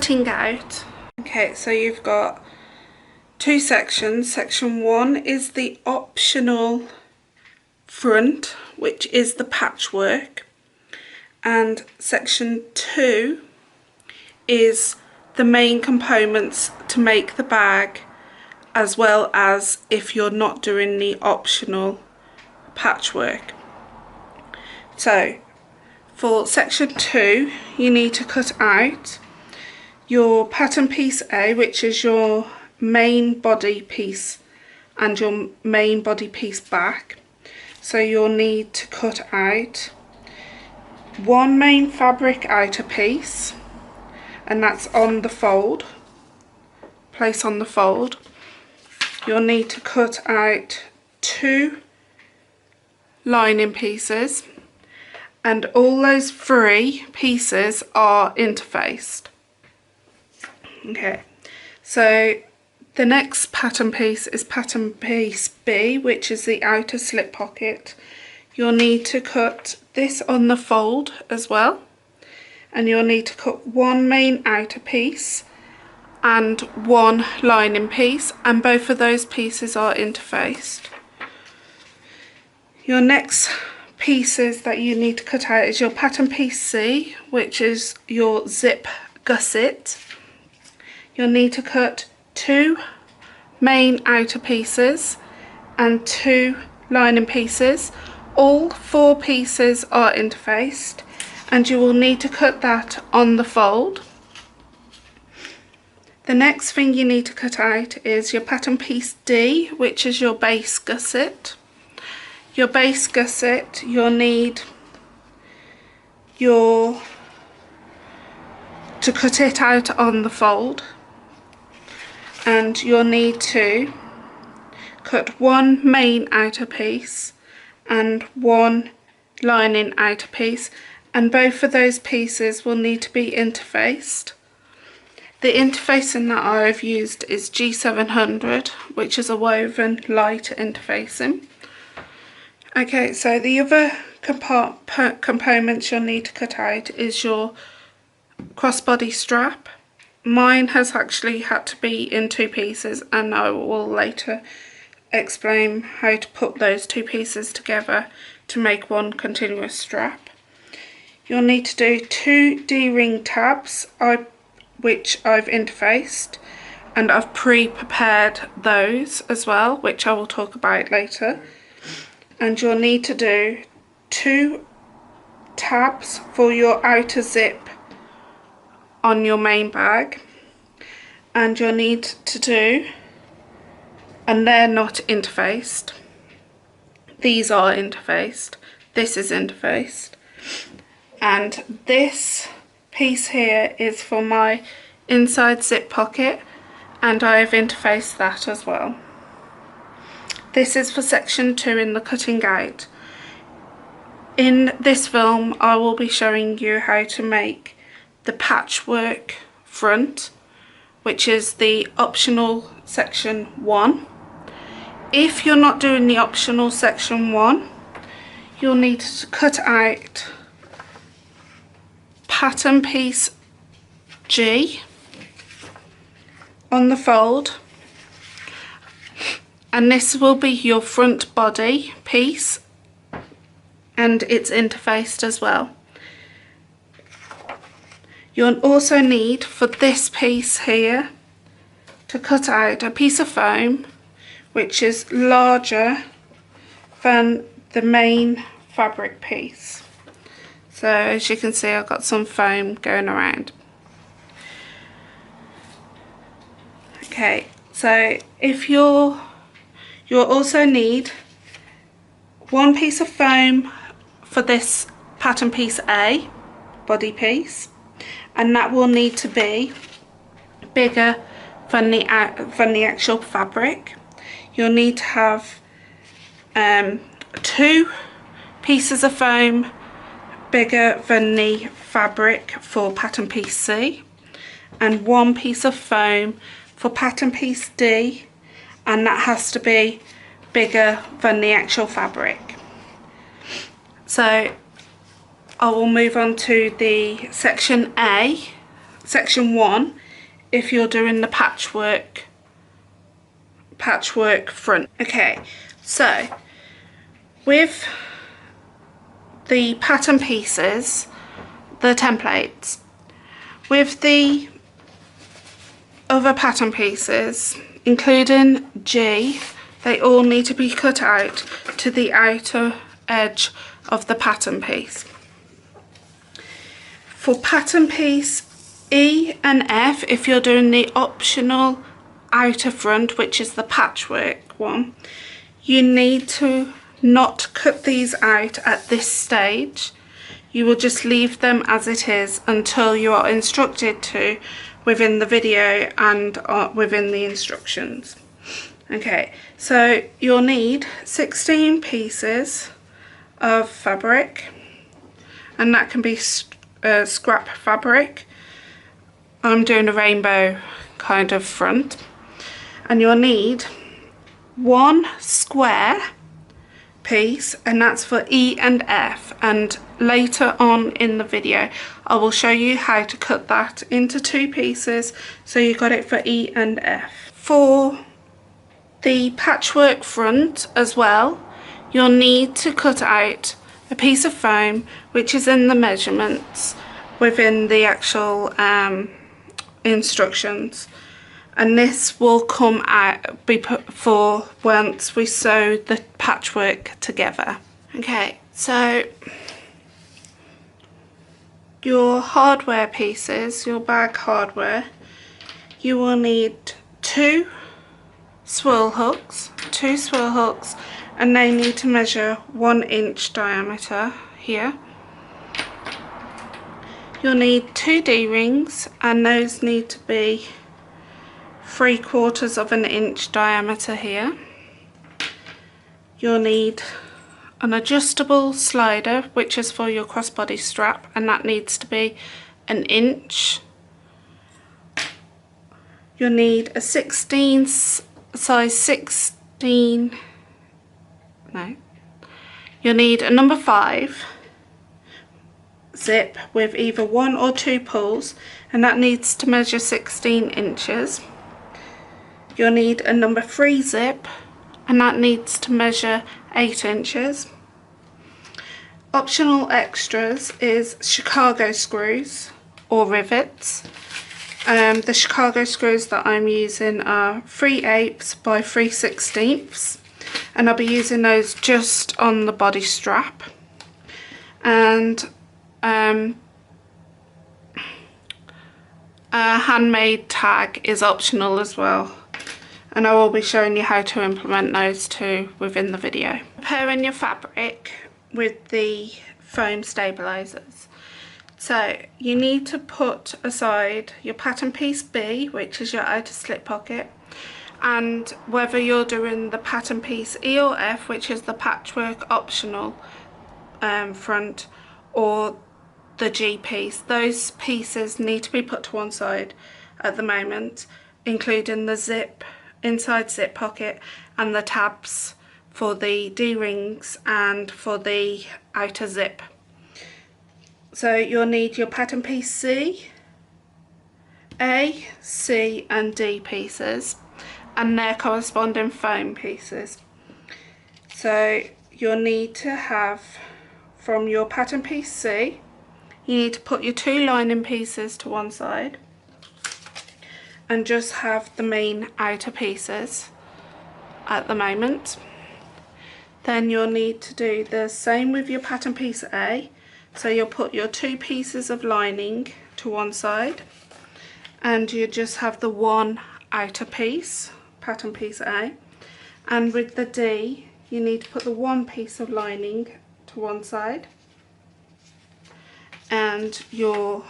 cutting out. Okay, so you've got two sections. Section 1 is the optional front, which is the patchwork, and section 2 is the main components to make the bag, as well as if you're not doing the optional patchwork. So for section 2 you need to cut out your pattern piece A, which is your main body piece and your main body piece back. So you'll need to cut out one main fabric outer piece, and that's on the fold, place on the fold. You'll need to cut out 2 lining pieces, and all those 3 pieces are interfaced. Okay, so the next pattern piece is pattern piece B, which is the outer slip pocket. You'll need to cut this on the fold as well, and you'll need to cut one main outer piece and one lining piece, and both of those pieces are interfaced. Your next pieces that you need to cut out is your pattern piece C, which is your zip gusset. You'll need to cut 2 main outer pieces and 2 lining pieces. All 4 pieces are interfaced, and you will need to cut that on the fold. The next thing you need to cut out is your pattern piece D, which is your base gusset. Your base gusset, you'll need to cut it out on the fold, and you'll need to cut one main outer piece and one lining outer piece, and both of those pieces will need to be interfaced. The interfacing that I've used is G700, which is a woven light interfacing. Okay, so the other components you'll need to cut out is your crossbody strap. Mine has actually had to be in 2 pieces, and I will later explain how to put those 2 pieces together to make one continuous strap. You'll need to do 2 D-ring tabs, which I've interfaced, and I've pre-prepared those as well, which I will talk about later. And you'll need to do 2 tabs for your outer zip on your main bag, and you'll need to do, and they're not interfaced, these are interfaced, this is interfaced, and this piece here is for my inside zip pocket, and I have interfaced that as well. This is for section 2 in the cutting out. In this film I will be showing you how to make the patchwork front, which is the optional section 1. If you're not doing the optional section 1, you'll need to cut out pattern piece G on the fold, and this will be your front body piece, and it's interfaced as well. You'll also need, for this piece here, to cut out a piece of foam which is larger than the main fabric piece. So as you can see, I've got some foam going around. Okay, so if you'll also need 1 piece of foam for this pattern piece A, body piece, and that will need to be bigger than the actual fabric. You'll need to have 2 pieces of foam bigger than the fabric for pattern piece C, and 1 piece of foam for pattern piece D, and that has to be bigger than the actual fabric. So I will move on to the section A. section 1 if you're doing the patchwork front. Okay, so with the pattern pieces, the templates, with the other pattern pieces, including G, they all need to be cut out to the outer edge of the pattern piece. For pattern piece E and F, if you're doing the optional outer front, which is the patchwork one, you need to not cut these out at this stage. You will just leave them as it is until you are instructed to within the video and within the instructions. Okay, so you'll need 16 pieces of fabric, and that can be scrap fabric. I'm doing a rainbow kind of front. And you'll need 1 square piece, and that's for E and F, and later on in the video I will show you how to cut that into 2 pieces so you got it for E and F. For the patchwork front as well, you'll need to cut out a piece of foam which is in the measurements within the actual instructions, and this will come out, be put for once we sew the patchwork together. Okay, so your hardware pieces, your bag hardware, you will need 2 swirl hooks, and they need to measure 1 inch diameter here. You'll need 2 D-rings, and those need to be 3/4 of an inch diameter here. You'll need an adjustable slider, which is for your crossbody strap, and that needs to be 1 inch. You'll need a size 16, no, you'll need a number 5 zip with either 1 or 2 pulls, and that needs to measure 16 inches. You'll need a number 3 zip, and that needs to measure 8 inches. Optional extras is Chicago screws or rivets. The Chicago screws that I'm using are 3/8 by 3/16, and I'll be using those just on the body strap. And a handmade tag is optional as well, and I will be showing you how to implement those too within the video. Preparing your fabric with the foam stabilizers. So you need to put aside your pattern piece B, which is your outer slip pocket, and whether you're doing the pattern piece E or F, which is the patchwork optional front, or the G piece, those pieces need to be put to one side at the moment, including the zip, inside zip pocket, and the tabs for the D-rings and for the outer zip. So you'll need your pattern piece C, A, C and D pieces, and their corresponding foam pieces. So you'll need to have, from your pattern piece C, you need to put your 2 lining pieces to one side and just have the main outer pieces at the moment. Then you'll need to do the same with your pattern piece A. So you'll put your 2 pieces of lining to one side, and you just have the 1 outer piece, pattern piece A. And with the D, you need to put the 1 piece of lining to one side and your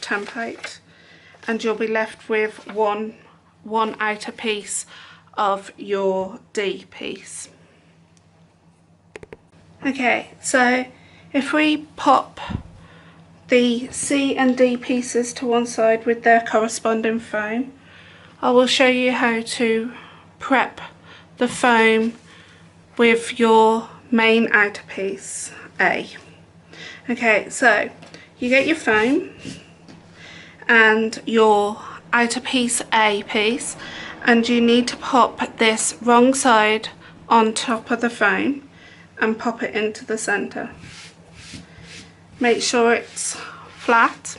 template, and you'll be left with one outer piece of your D piece. Okay, so if we pop the C and D pieces to one side with their corresponding foam, I will show you how to prep the foam with your main outer piece A. Okay, so you get your foam, and your outer piece A piece, and you need to pop this wrong side on top of the foam and pop it into the center. Make sure it's flat.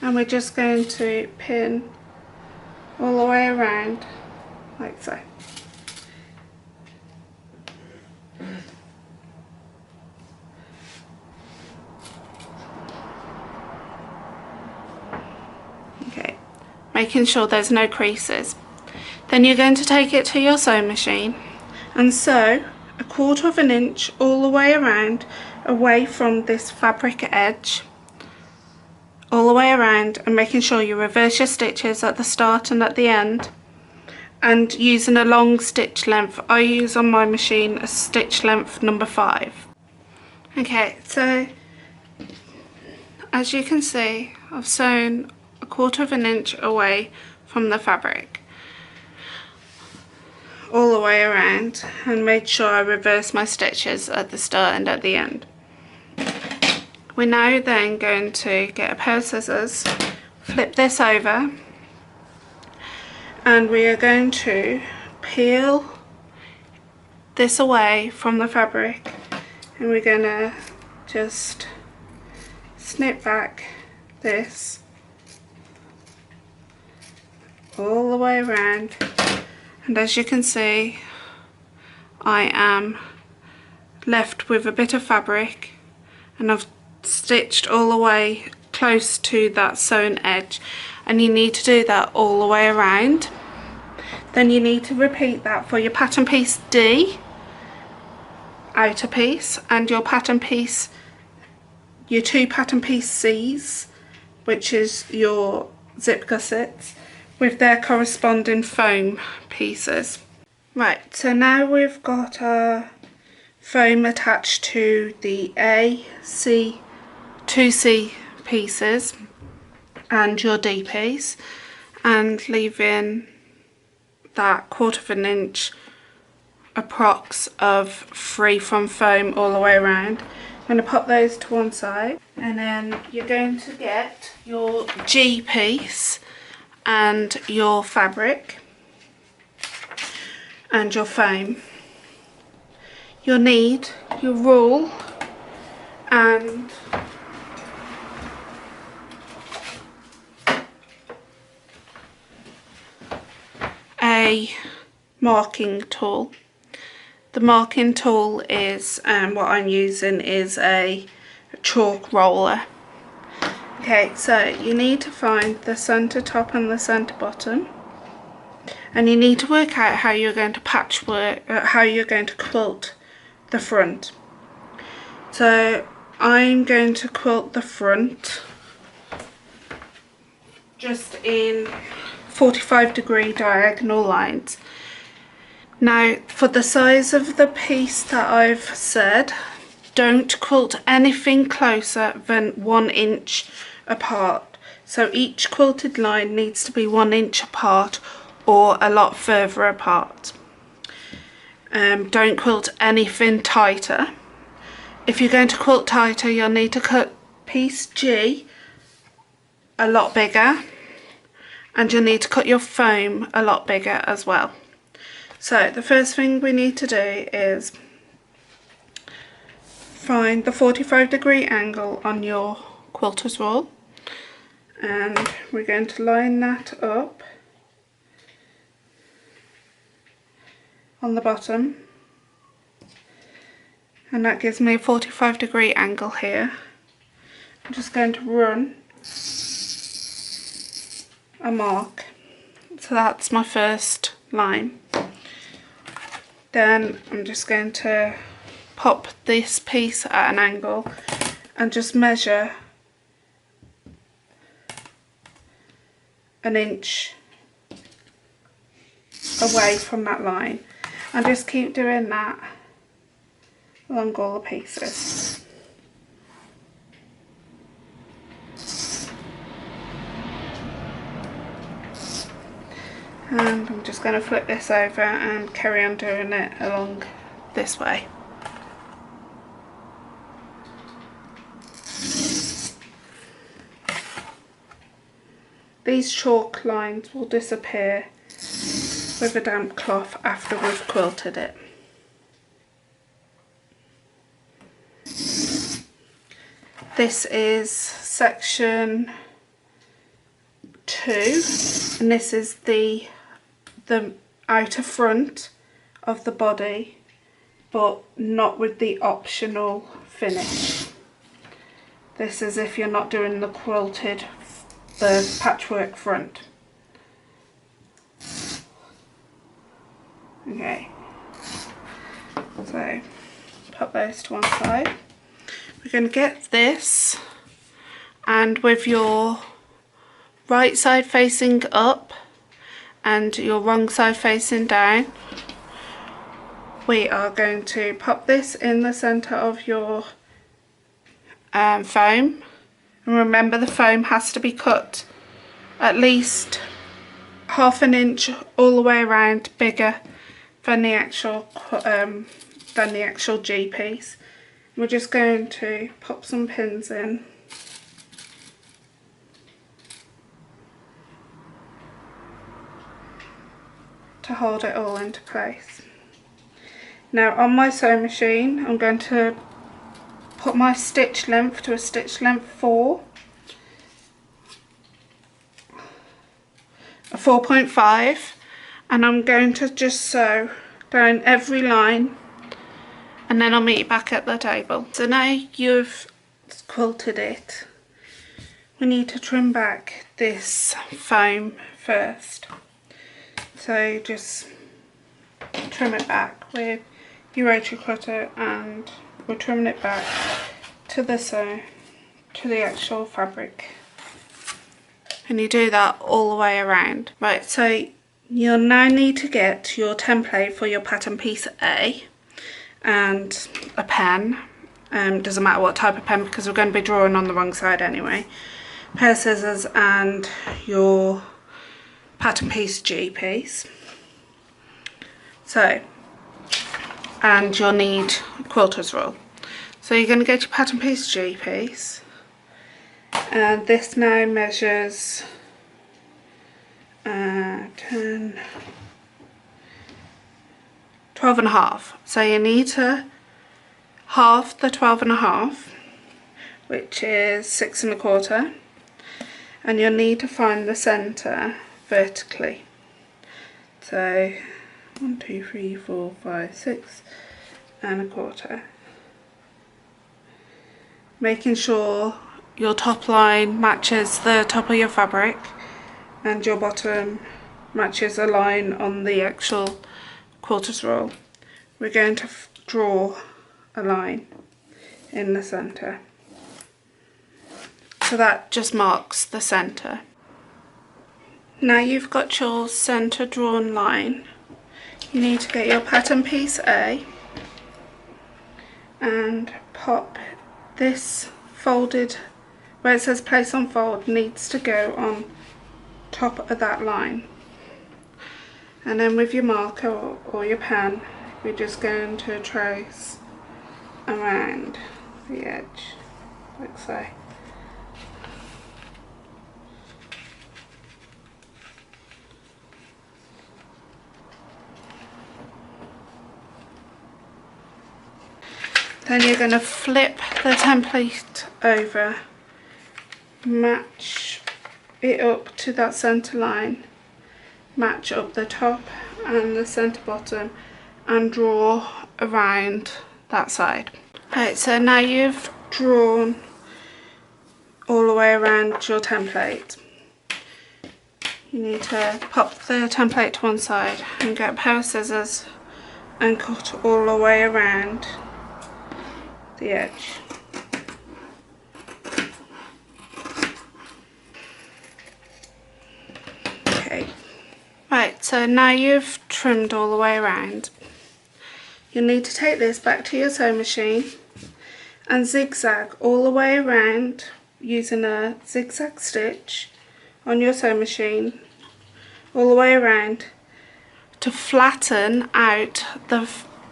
And we're just going to pin all the way around like so. Okay, making sure there's no creases. Then you're going to take it to your sewing machine and sew 1/4 inch all the way around, away from this fabric edge, all the way around, and making sure you reverse your stitches at the start and at the end, and using a long stitch length. I use on my machine a stitch length number 5. Okay, so as you can see, I've sewn 1/4 inch away from the fabric, all the way around, and made sure I reverse my stitches at the start and at the end. We're now then going to get a pair of scissors, flip this over, and we are going to peel this away from the fabric, and we're going to just snip back this all the way around. And as you can see, I am left with a bit of fabric, and I've stitched all the way close to that sewn edge, and you need to do that all the way around. Then you need to repeat that for your pattern piece D outer piece and your pattern piece, your 2 pattern piece C's, which is your zip gussets, with their corresponding foam pieces. Right, so now we've got our foam attached to the A, C, 2C pieces and your D piece, and leaving that 1/4 inch approx of free from foam all the way around. I'm going to pop those to one side, and then you're going to get your G piece and your fabric and your foam. You'll need your rule and a marking tool. The marking tool is, what I'm using is a chalk roller. Okay, so you need to find the centre top and the centre bottom, and you need to work out how you're going to patchwork, how you're going to quilt the front. So I'm going to quilt the front just in 45-degree diagonal lines. Now, for the size of the piece that I've said, don't quilt anything closer than 1 inch apart. So each quilted line needs to be 1 inch apart or a lot further apart. Don't quilt anything tighter. If you're going to quilt tighter, you'll need to cut piece G a lot bigger, and you'll need to cut your foam a lot bigger as well. So the first thing we need to do is find the 45-degree angle on your quilter's rule, and we're going to line that up on the bottom, and that gives me a 45-degree angle here. I'm just going to run a mark, so that's my first line. Then I'm just going to pop this piece at an angle and just measure 1 inch away from that line, and just keep doing that along all the pieces. And I'm just going to flip this over and carry on doing it along this way. these chalk lines will disappear with a damp cloth after we've quilted it. This is section 2, and this is the outer front of the body, but not with the optional finish. This is if you're not doing the patchwork front. Okay, so put those to one side. We're going to get this, and with your right side facing up and your wrong side facing down, we are going to pop this in the centre of your foam. And remember, the foam has to be cut at least ½ an inch all the way around, bigger than the actual G piece. We're just going to pop some pins in to hold it all into place. Now on my sewing machine, I'm going to put my stitch length to a stitch length 4.5, and I'm going to just sew down every line, and then I'll meet you back at the table. So now you've quilted it, we need to trim back this foam first. So just trim it back with your rotary cutter, and we're trimming it back to the actual fabric. And you do that all the way around. Right, so you'll now need to get your template for your pattern piece A and a pen. Doesn't matter what type of pen, because we're going to be drawing on the wrong side anyway. A pair of scissors and your pattern piece G piece. So, and you'll need a quilter's rule. So you're going to get your pattern piece G piece, and this now measures 12.5. So you need to half the 12.5, which is 6.25, and you'll need to find the centre vertically. So 1, 2, 3, 4, 5, 6.25. Making sure your top line matches the top of your fabric and your bottom matches a line on the actual quilter's roll. We're going to draw a line in the centre. So that just marks the centre. Now you've got your centre drawn line, you need to get your pattern piece A and pop this folded, where it says place on fold, needs to go on top of that line. And then with your marker or your pen, we're just going to trace around the edge, like so. Then you're going to flip the template over, match it up to that centre line, match up the top and the centre bottom, and draw around that side. Right, so now you've drawn all the way around your template, you need to pop the template to one side and get a pair of scissors and cut all the way around the edge. Okay, right, so now you've trimmed all the way around, you'll need to take this back to your sewing machine and zigzag all the way around using a zigzag stitch on your sewing machine all the way around to flatten out the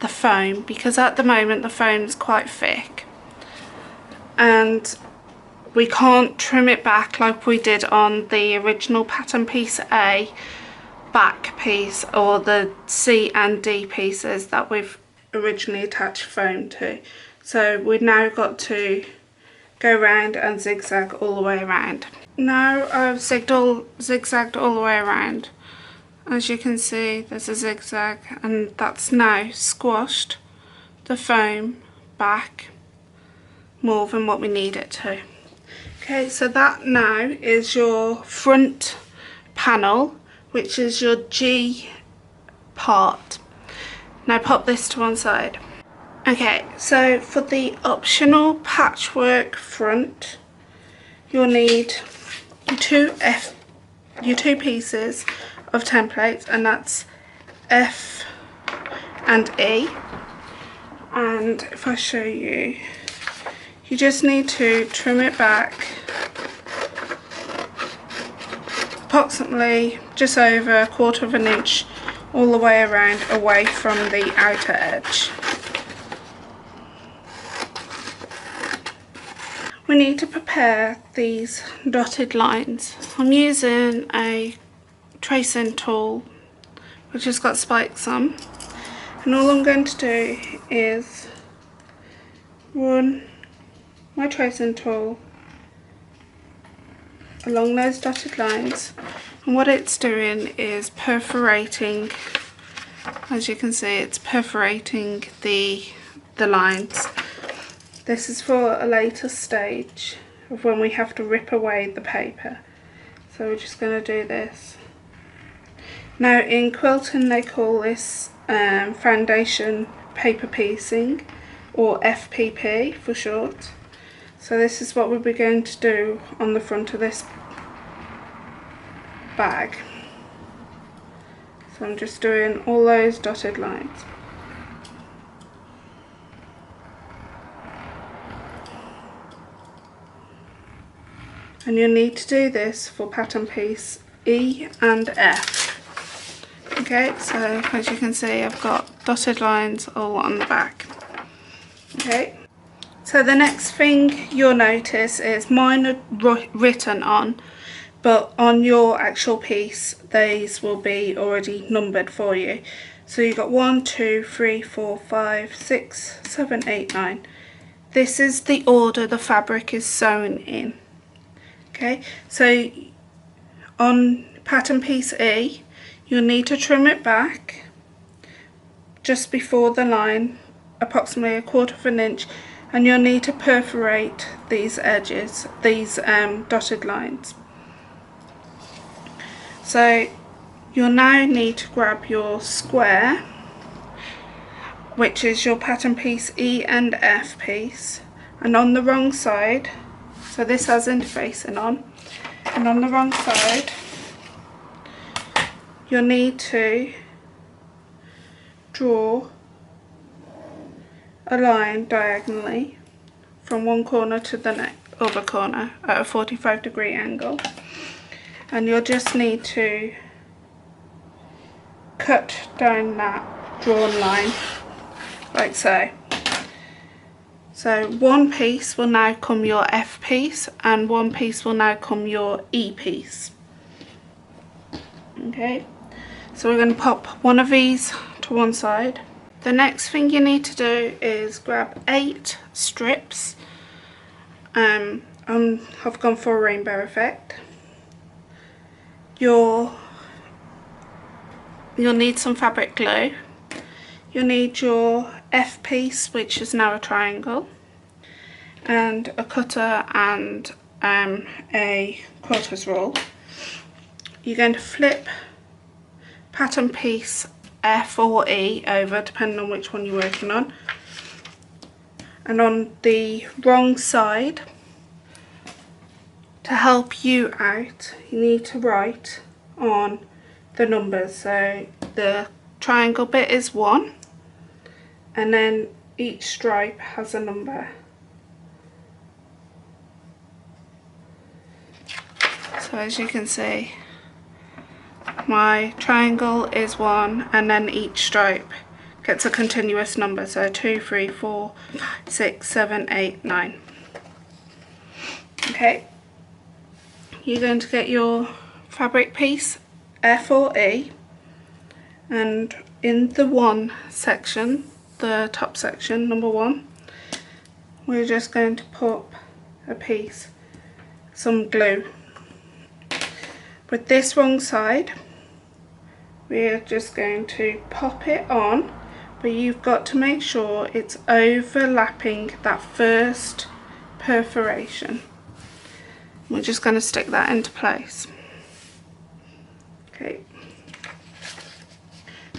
foam, because at the moment the foam is quite thick, and we can't trim it back like we did on the original pattern piece A back piece, or the C and D pieces that we've originally attached foam to. So we've now got to go round and zigzag all the way around. Now I've zigzagged all the way around. As you can see, there's a zigzag, and that's now squashed the foam back more than what we need it to. Okay, so that now is your front panel, which is your G part. Now pop this to one side. Okay, so for the optional patchwork front, you'll need your two pieces of templates, and that's F and E. And if I show you, you just need to trim it back approximately just over 1/4 of an inch all the way around, away from the outer edge. We need to prepare these dotted lines. I'm using a tracing tool which has got spikes on, and all I'm going to do is run my tracing tool along those dotted lines, and what it's doing is perforating. As you can see, it's perforating the lines. This is for a later stage of when we have to rip away the paper. So we're just going to do this. Now in quilting they call this foundation paper piecing, or FPP for short. So this is what we'll be going to do on the front of this bag. So I'm just doing all those dotted lines. And you'll need to do this for pattern piece E and F. Okay, so as you can see, I've got dotted lines all on the back. Okay, so the next thing you'll notice is mine are written on, but on your actual piece, these will be already numbered for you. So you've got 1, 2, 3, 4, 5, 6, 7, 8, 9. This is the order the fabric is sewn in. Okay, so on pattern piece E, you'll need to trim it back just before the line, approximately 1/4 of an inch, and you'll need to perforate these edges, these dotted lines. So you'll now need to grab your square, which is your pattern piece E and F piece, and on the wrong side, so this has interfacing on, and on the wrong side you'll need to draw a line diagonally from one corner to the other corner at a 45-degree angle, and you'll just need to cut down that drawn line like so. So one piece will now come your F piece, and one piece will now come your E piece. Okay, so we're going to pop one of these to one side. The next thing you need to do is grab 8 strips. I've gone for a rainbow effect. You'll need some fabric glue. You'll need your F piece, which is now a triangle, and a cutter and a quilter's rule. You're going to flip pattern piece F or E over, depending on which one you're working on, and on the wrong side, to help you out, you need to write on the numbers. So the triangle bit is 1, and then each stripe has a number. So as you can see, my triangle is 1, and then each stripe gets a continuous number, so 2, 3, 4, 5, 6, 7, 8, 9. Okay, you're going to get your fabric piece F4E, and in the 1 section, the top section, number 1, we're just going to pop a piece, some glue. With this wrong side, we're just going to pop it on, but you've got to make sure it's overlapping that first perforation. We're just going to stick that into place. Okay.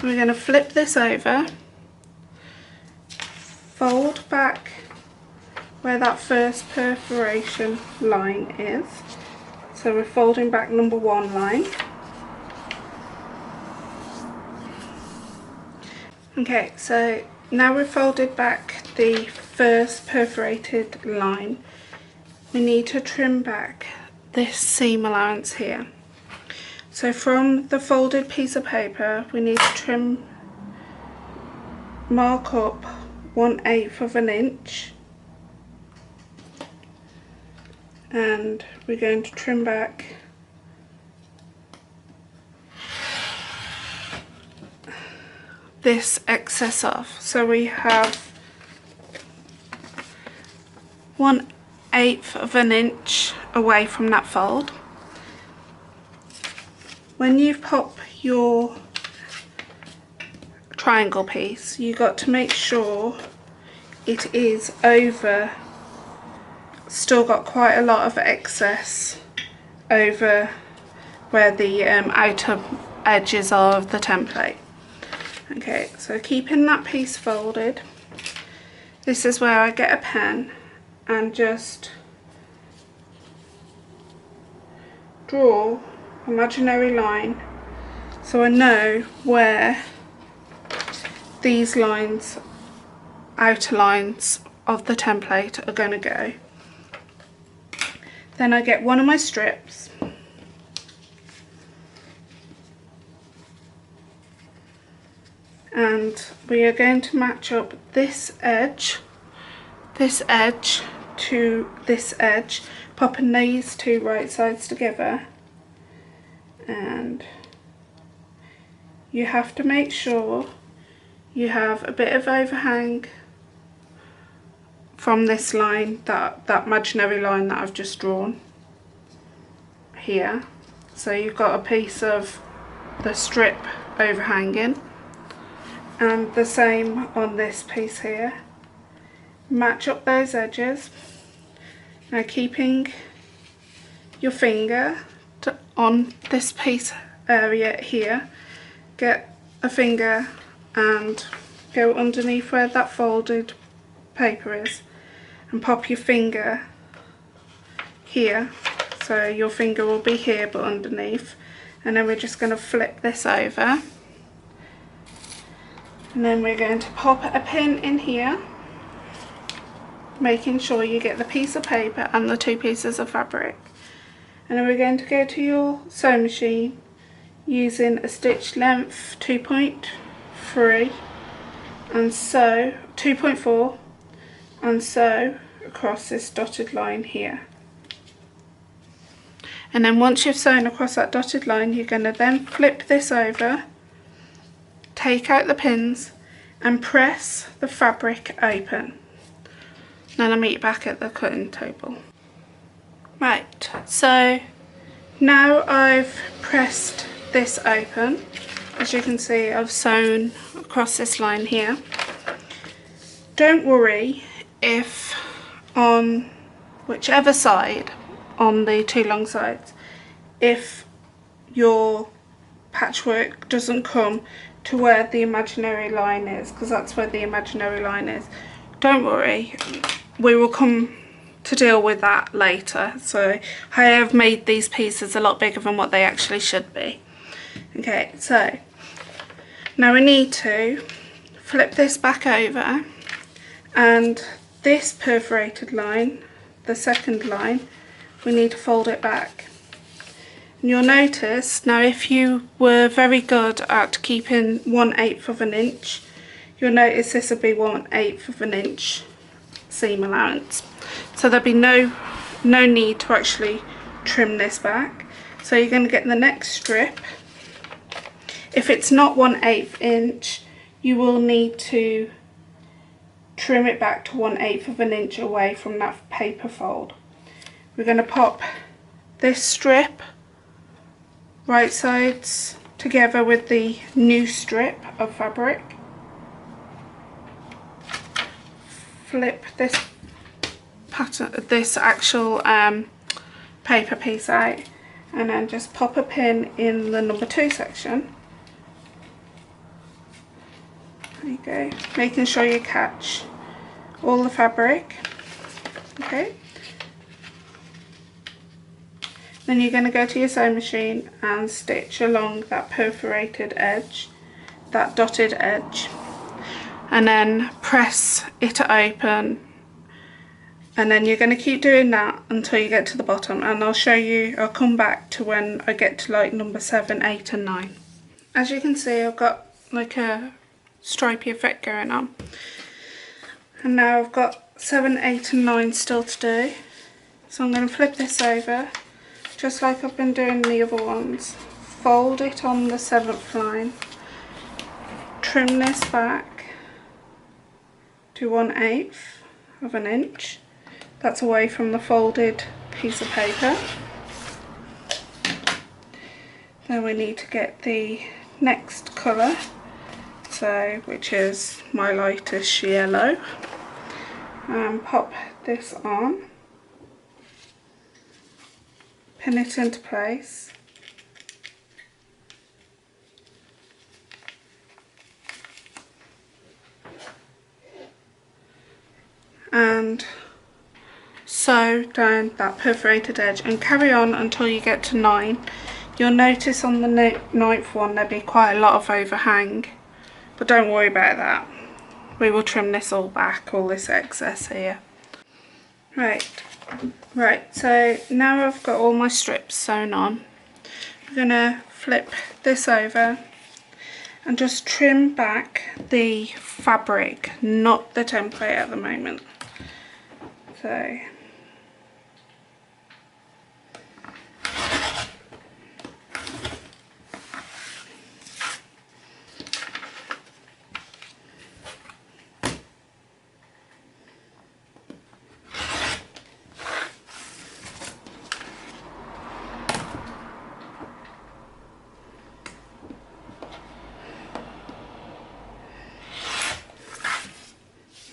We're going to flip this over, fold back where that first perforation line is. So we're folding back number 1 line. Okay, so now we've folded back the first perforated line, we need to trim back this seam allowance here. So from the folded piece of paper, we need to mark up 1/8 of an inch, and we're going to trim back this excess off. So we have 1/8 of an inch away from that fold. When you pop your triangle piece, you got to make sure it is over, still got quite a lot of excess over where the outer edges are of the template. Okay, so keeping that piece folded, this is where I get a pen and just draw an imaginary line so I know where these lines, outer lines of the template, are going to go. Then I get one of my strips and we are going to match up this edge to this edge, popping these two right sides together, and you have to make sure you have a bit of overhang from this line, that imaginary line that I've just drawn here. So you've got a piece of the strip overhanging, and the same on this piece here. Match up those edges. Now keeping your finger on this piece area here, get a finger and go underneath where that folded paper is and pop your finger here, so your finger will be here but underneath, and then we're just going to flip this over, and then we're going to pop a pin in here, making sure you get the piece of paper and the 2 pieces of fabric. And then we're going to go to your sewing machine using a stitch length 2.3 and sew 2.4 and sew across this dotted line here. And then once you've sewn across that dotted line, you're going to then flip this over, take out the pins and press the fabric open. Then I'll meet you back at the cutting table. Right, so now I've pressed this open. As you can see, I've sewn across this line here. Don't worry if on whichever side, on the 2 long sides, if your patchwork doesn't come to where the imaginary line is, because that's where the imaginary line is. Don't worry, we will come to deal with that later. So I have made these pieces a lot bigger than what they actually should be. Okay, so now we need to flip this back over, and this perforated line, the second line, we need to fold it back. And you'll notice, now if you were very good at keeping 1/8 of an inch, you'll notice this will be 1/8 of an inch seam allowance. So there'll be no no need to actually trim this back. So you're going to get the next strip. If it's not 1/8 inch, you will need to trim it back to 1/8 of an inch away from that paper fold. We're going to pop this strip right sides together with the new strip of fabric. Flip this pattern, this actual paper piece out, and then just pop a pin in the number 2 section. There you go, making sure you catch all the fabric. Okay, then you're going to go to your sewing machine and stitch along that perforated edge, that dotted edge, and then press it open, and then you're going to keep doing that until you get to the bottom, and I'll show you, I'll come back to when I get to like number 7, 8 and 9. As you can see, I've got like a stripy effect going on, and now I've got 7, 8 and 9 still to do. So I'm going to flip this over just like I've been doing the other ones, fold it on the 7th line, trim this back to 1/8 of an inch, that's away from the folded piece of paper. Then we need to get the next colour, so which is my lightest yellow, and pop this on, pin it into place, and sew down that perforated edge and carry on until you get to 9. You'll notice on the 9th one there'll be quite a lot of overhang, but don't worry about that. We will trim this all back, all this excess here. Right, so now I've got all my strips sewn on, I'm going to flip this over and just trim back the fabric, not the template at the moment. So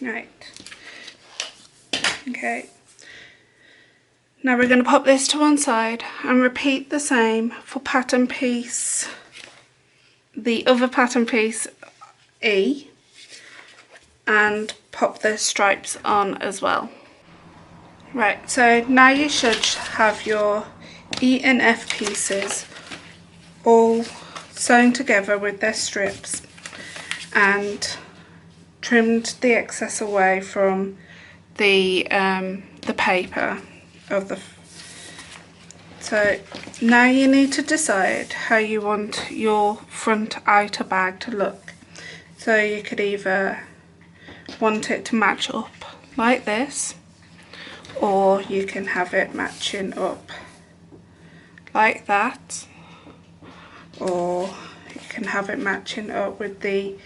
right, okay, now we're going to pop this to one side and repeat the same for pattern piece, the other pattern piece E, and pop the stripes on as well. Right, so now you should have your E and F pieces all sewn together with their strips and trimmed the excess away from the paper of the. So now you need to decide how you want your front outer bag to look. So you could either want it to match up like this, or you can have it matching up like that, or you can have it matching up with the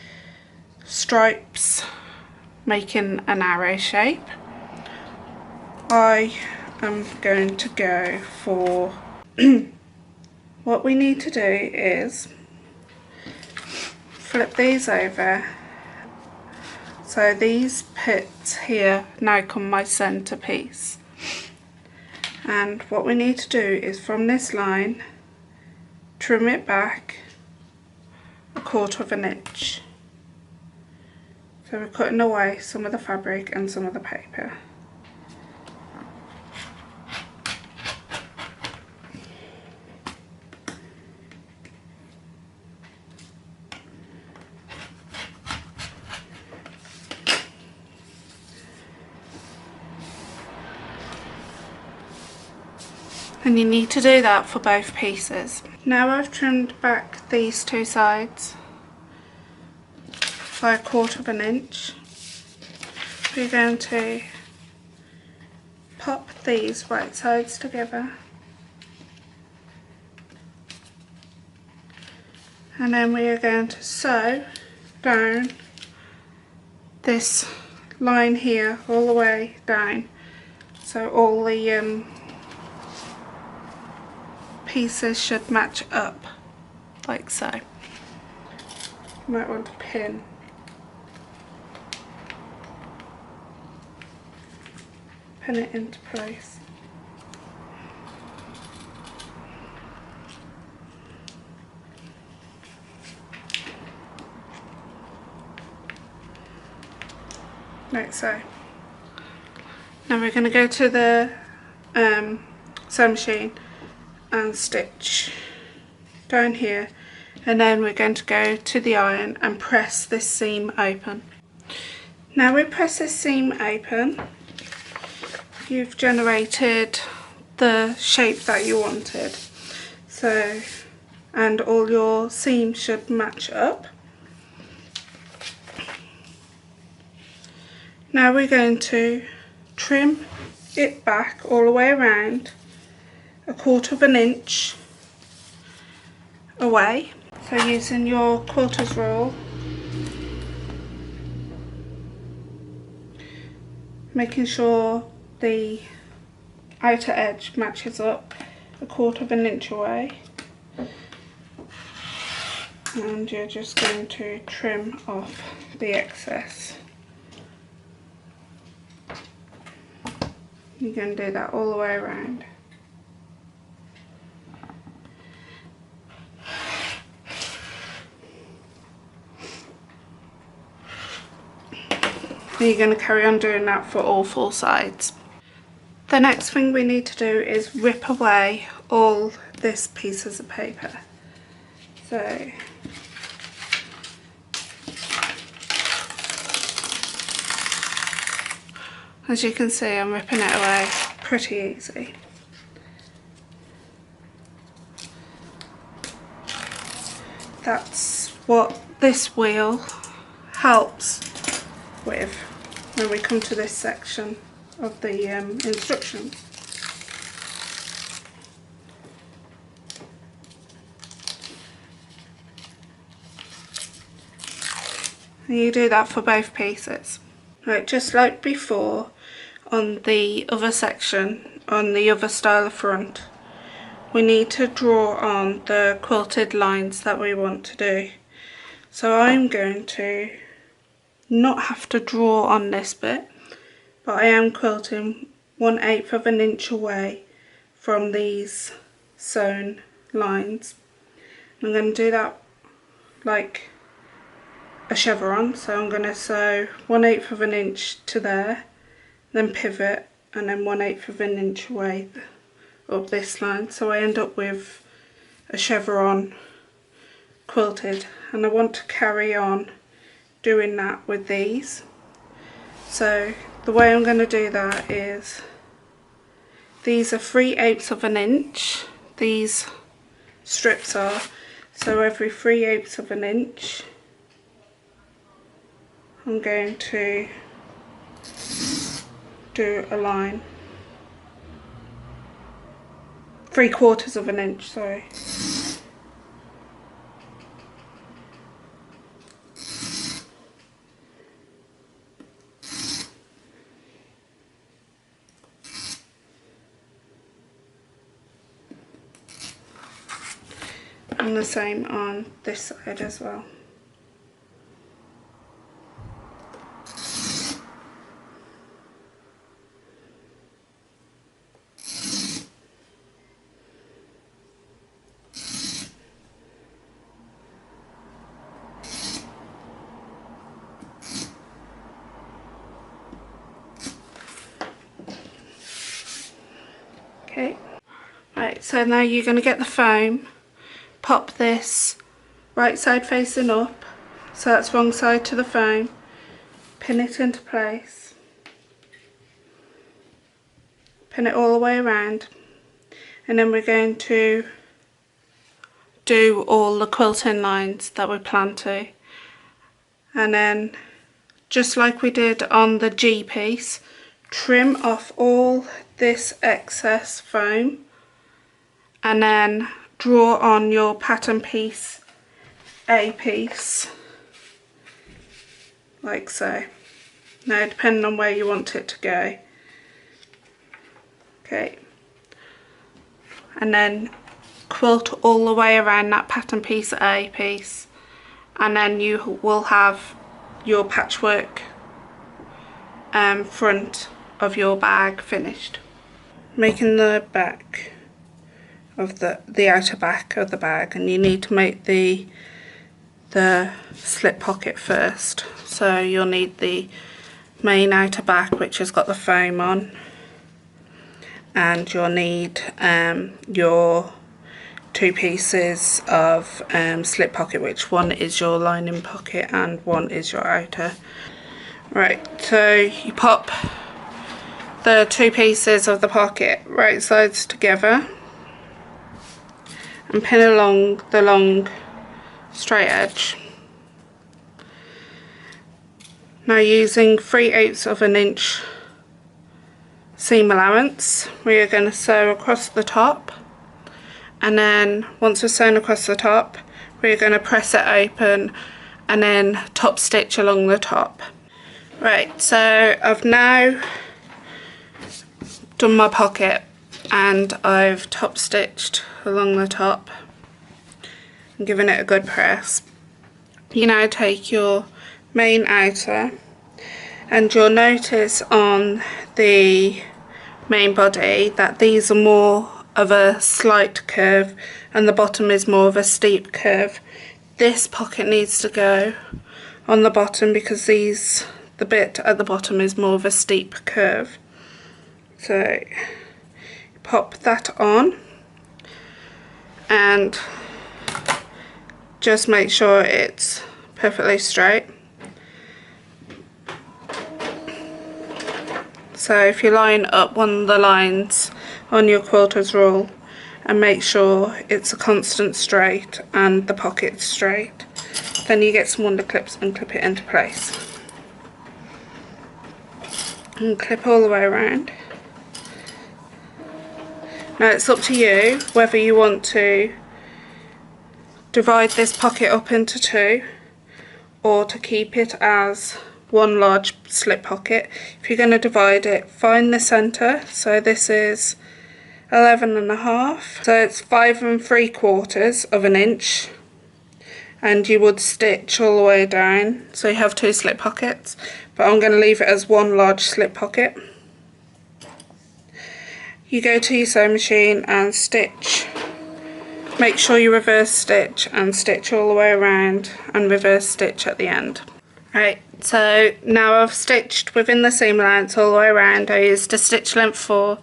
stripes making an arrow shape. I am going to go for what we need to do is flip these over, so these pits here now come my centre piece, and what we need to do is from this line trim it back 1/4 of an inch. So we're cutting away some of the fabric and some of the paper. And you need to do that for both pieces. Now I've trimmed back these two sides by 1/4 of an inch. We're going to pop these right sides together, and then we are going to sew down this line here all the way down, so all the pieces should match up like so. You might want to pin it into place. Like so. Now we're going to go to the sewing machine and stitch down here, and then we're going to go to the iron and press this seam open. Now we press this seam open, you've generated the shape that you wanted, so, and all your seams should match up. Now we're going to trim it back all the way around 1/4 of an inch away. So using your quarters rule, making sure the outer edge matches up 1/4 of an inch away, and you're just going to trim off the excess. You're going to do that all the way around. And you're going to carry on doing that for all 4 sides. The next thing we need to do is rip away all this pieces of paper. So as you can see, I'm ripping it away pretty easy. That's what this wheel helps with when we come to this section of the instructions. And you do that for both pieces. Right, just like before, on the other section, on the other style of front, we need to draw on the quilted lines that we want to do. So I'm going to not have to draw on this bit, but I am quilting 1/8 of an inch away from these sewn lines. I'm going to do that like a chevron, so I'm going to sew 1/8 of an inch to there, then pivot, and then 1/8 of an inch away up this line, so I end up with a chevron quilted, and I want to carry on doing that with these. So the way I'm going to do that is, these are 3/8 of an inch, these strips are, so every 3/8 of an inch I'm going to do a line. 3/4 of an inch, sorry. And the same on this side as well. Okay, right, so now you're going to get the foam, pop this right side facing up, so that's wrong side to the foam, pin it into place, pin it all the way around, and then we're going to do all the quilting lines that we plan to, and then just like we did on the G piece, trim off all this excess foam and then draw on your pattern piece A piece like so. Now depending on where you want it to go. Okay, and then quilt all the way around that pattern piece A piece, and then you will have your patchwork front of your bag finished. Making the back of the outer back of the bag, and you need to make the slip pocket first. So you'll need the main outer back, which has got the foam on, and you'll need your two pieces of slip pocket, which one is your lining pocket and one is your outer. Right, so you pop the two pieces of the pocket right sides together and pin along the long straight edge. Now, using 3/8 of an inch seam allowance, we are going to sew across the top, and then once we're sewn across the top, we're going to press it open and then top stitch along the top. Right, so I've now done my pocket and I've top stitched along the top and given it a good press. You now take your main outer, and you'll notice on the main body that these are more of a slight curve and the bottom is more of a steep curve. This pocket needs to go on the bottom because the bit at the bottom is more of a steep curve. So pop that on and just make sure it's perfectly straight. So if you line up one of the lines on your quilter's rule and make sure it's a constant straight and the pocket's straight, then you get some wonder clips and clip it into place. And clip all the way around. Now it's up to you whether you want to divide this pocket up into two or to keep it as one large slip pocket. If you're going to divide it, find the centre. So this is 11.5, so it's 5 3/4 of an inch, and you would stitch all the way down so you have two slip pockets, but I'm going to leave it as one large slip pocket. You go to your sewing machine and stitch. Make sure you reverse stitch and stitch all the way around and reverse stitch at the end. Right, so now I've stitched within the seam allowance all the way around. I used a stitch length 4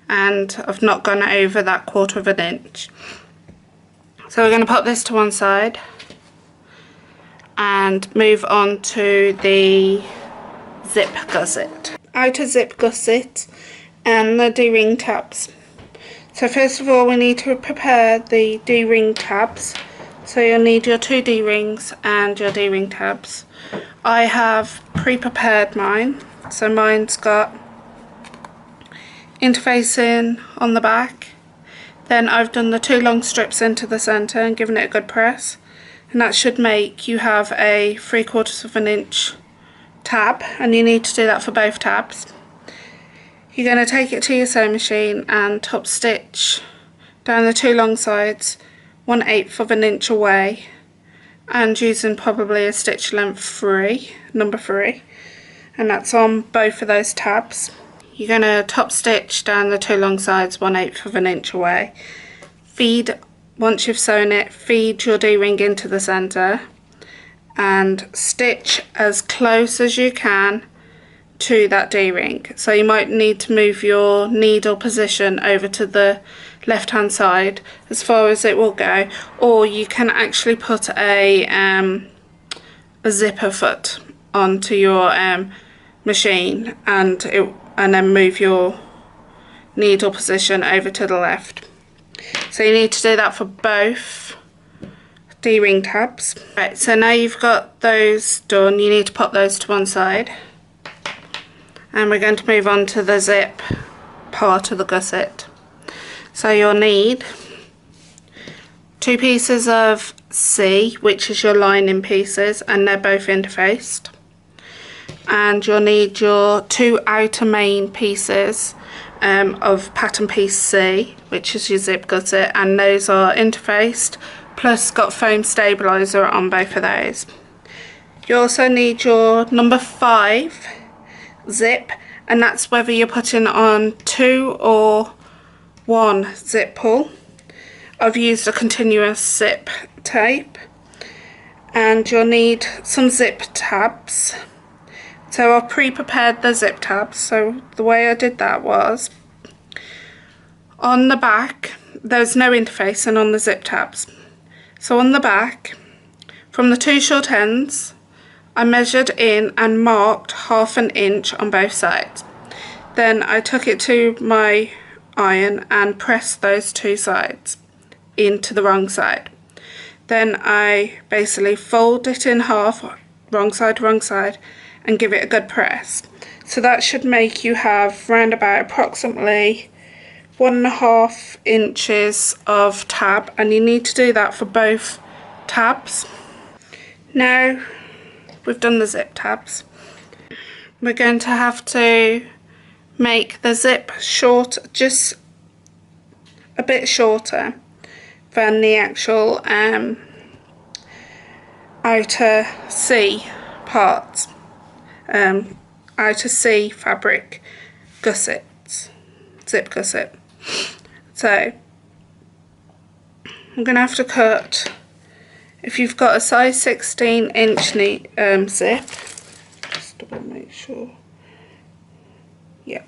and I've not gone over that 1/4 of an inch. So we're going to pop this to one side and move on to the zip gusset. Outer zip gusset and the D-ring tabs. So first of all we need to prepare the D-ring tabs. So you'll need your 2 D-rings and your D-ring tabs. I have pre-prepared mine, so mine's got interfacing on the back, then I've done the 2 long strips into the centre and given it a good press, and that should make you have a 3/4 of an inch tab, and you need to do that for both tabs. You're going to take it to your sewing machine and top stitch down the 2 long sides 1/8 of an inch away, and using probably a stitch length 3, number 3, and that's on both of those tabs. You're going to top stitch down the 2 long sides 1/8 of an inch away. Once you've sewn it, feed your D-ring into the centre and stitch as close as you can to that D-ring. So you might need to move your needle position over to the left hand side as far as it will go, or you can actually put a zipper foot onto your machine and then move your needle position over to the left. So you need to do that for both D-ring tabs. Right, so now you've got those done, you need to pop those to one side, and we're going to move on to the zip part of the gusset. So you'll need 2 pieces of C, which is your lining pieces, and they're both interfaced. And you'll need your 2 outer main pieces of pattern piece C, which is your zip gusset, and those are interfaced, plus got foam stabilizer on both of those. You also need your number 5 zip, and that's whether you're putting on 2 or 1 zip pull. I've used a continuous zip tape, and you'll need some zip tabs. So I've pre-prepared the zip tabs. So the way I did that was, on the back there's no interfacing on the zip tabs. So on the back, from the 2 short ends, I measured in and marked 1/2 inch on both sides. Then I took it to my iron and pressed those 2 sides into the wrong side. Then I basically fold it in half, wrong side, and give it a good press. So that should make you have round about approximately 1.5 inches of tab, and you need to do that for both tabs. Now we've done the zip tabs, we're going to have to make the zip short, just a bit shorter than the actual outer C parts, outer C fabric gussets, zip gusset. So I'm going to have to cut, if you've got a size 16 inch zip, just double make sure, yeah.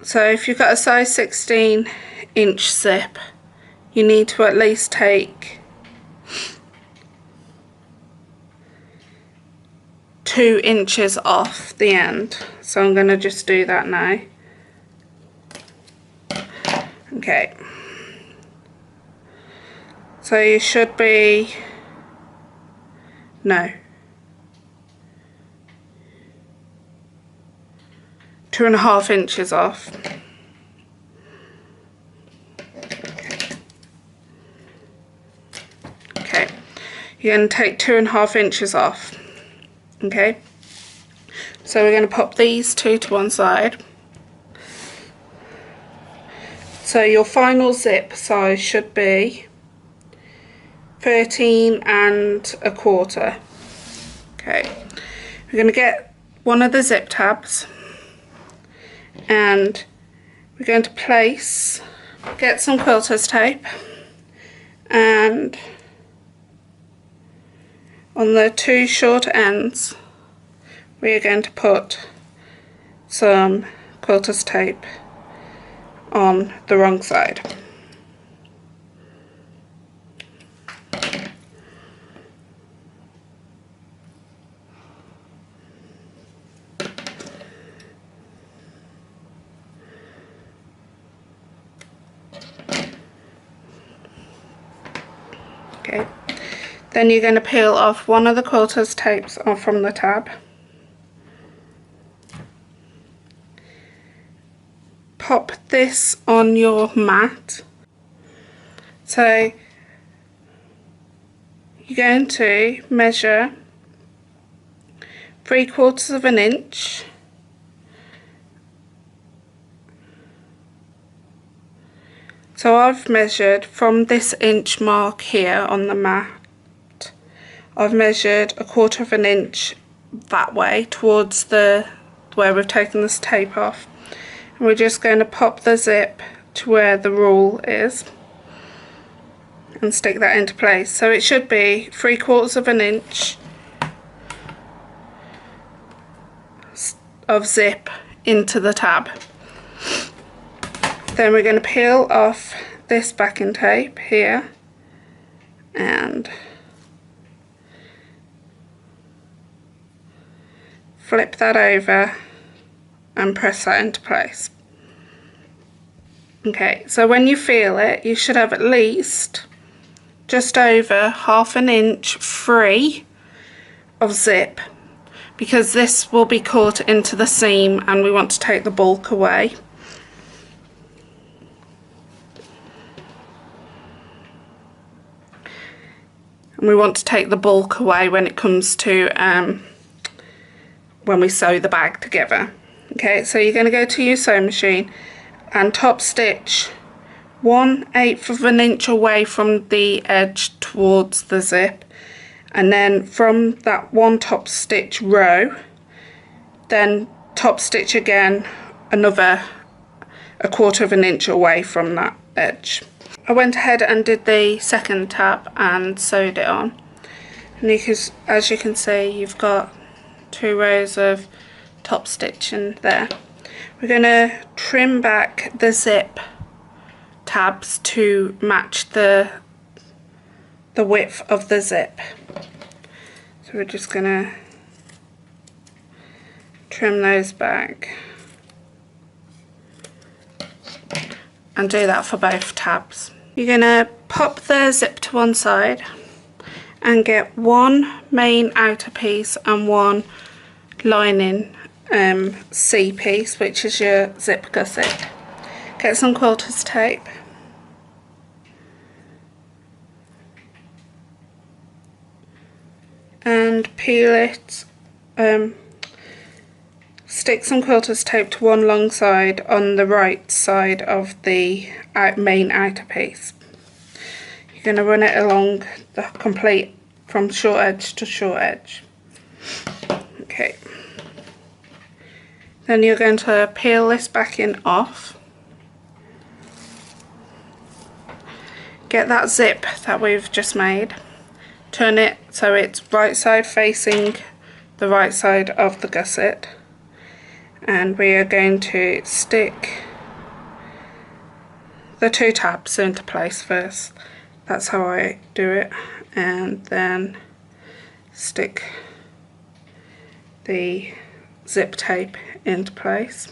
So if you've got a size 16 inch zip, you need to at least take 2 inches off the end. So I'm going to just do that now. Okay. So you should be, no, 2.5 inches off. Okay, you're going to take 2.5 inches off. Okay, so we're going to pop these 2 to one side. So your final zip size should be 13.25. Okay, we're going to get one of the zip tabs, and we're going to get some quilter's tape, and on the 2 short ends we are going to put some quilter's tape on the wrong side. Okay, then you're going to peel off one of the quilter's tapes from the tab. Pop this on your mat. So you're going to measure 3/4 inch . So I've measured from this inch mark here on the mat, I've measured 1/4 inch that way towards where we've taken this tape off. And we're just going to pop the zip to where the rule is and stick that into place. So it should be 3/4 inch of zip into the tab. Then we're going to peel off this backing tape here and flip that over and press that into place. Okay, so when you feel it, you should have at least just over 1/2 inch free of zip because this will be caught into the seam and we want to take the bulk away. And we want to take the bulk away when it comes to when we sew the bag together. Okay, so you're going to go to your sewing machine and top stitch 1/8 of an inch away from the edge towards the zip, and then from that one top stitch row, then top stitch again another 1/4 of an inch away from that edge. I went ahead and did the second tab and sewed it on, and as you can see, you've got 2 rows of top stitch in there. We're going to trim back the zip tabs to match the width of the zip. So we're just going to trim those back and do that for both tabs. You're going to pop the zip to one side and get one main outer piece and one lining C piece, which is your zip gusset. Get some quilter's tape and peel it. Stick some quilter's tape to one long side on the right side of the main outer piece. You're going to run it along the complete from short edge to short edge. Okay. Then you're going to peel this backing off. Get that zip that we've just made. Turn it so it's right side facing the right side of the gusset. And we are going to stick the 2 tabs into place first. That's how I do it. And then stick the zip tape into place.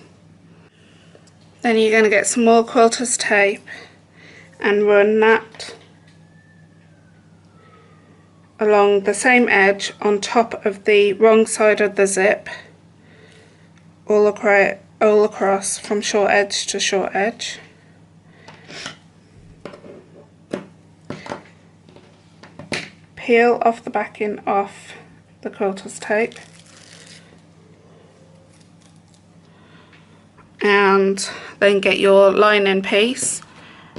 Then you're going to get some more quilter's tape and run that along the same edge on top of the wrong side of the zip, all across from short edge to short edge. Peel off the backing off the quilter's tape and then get your lining piece,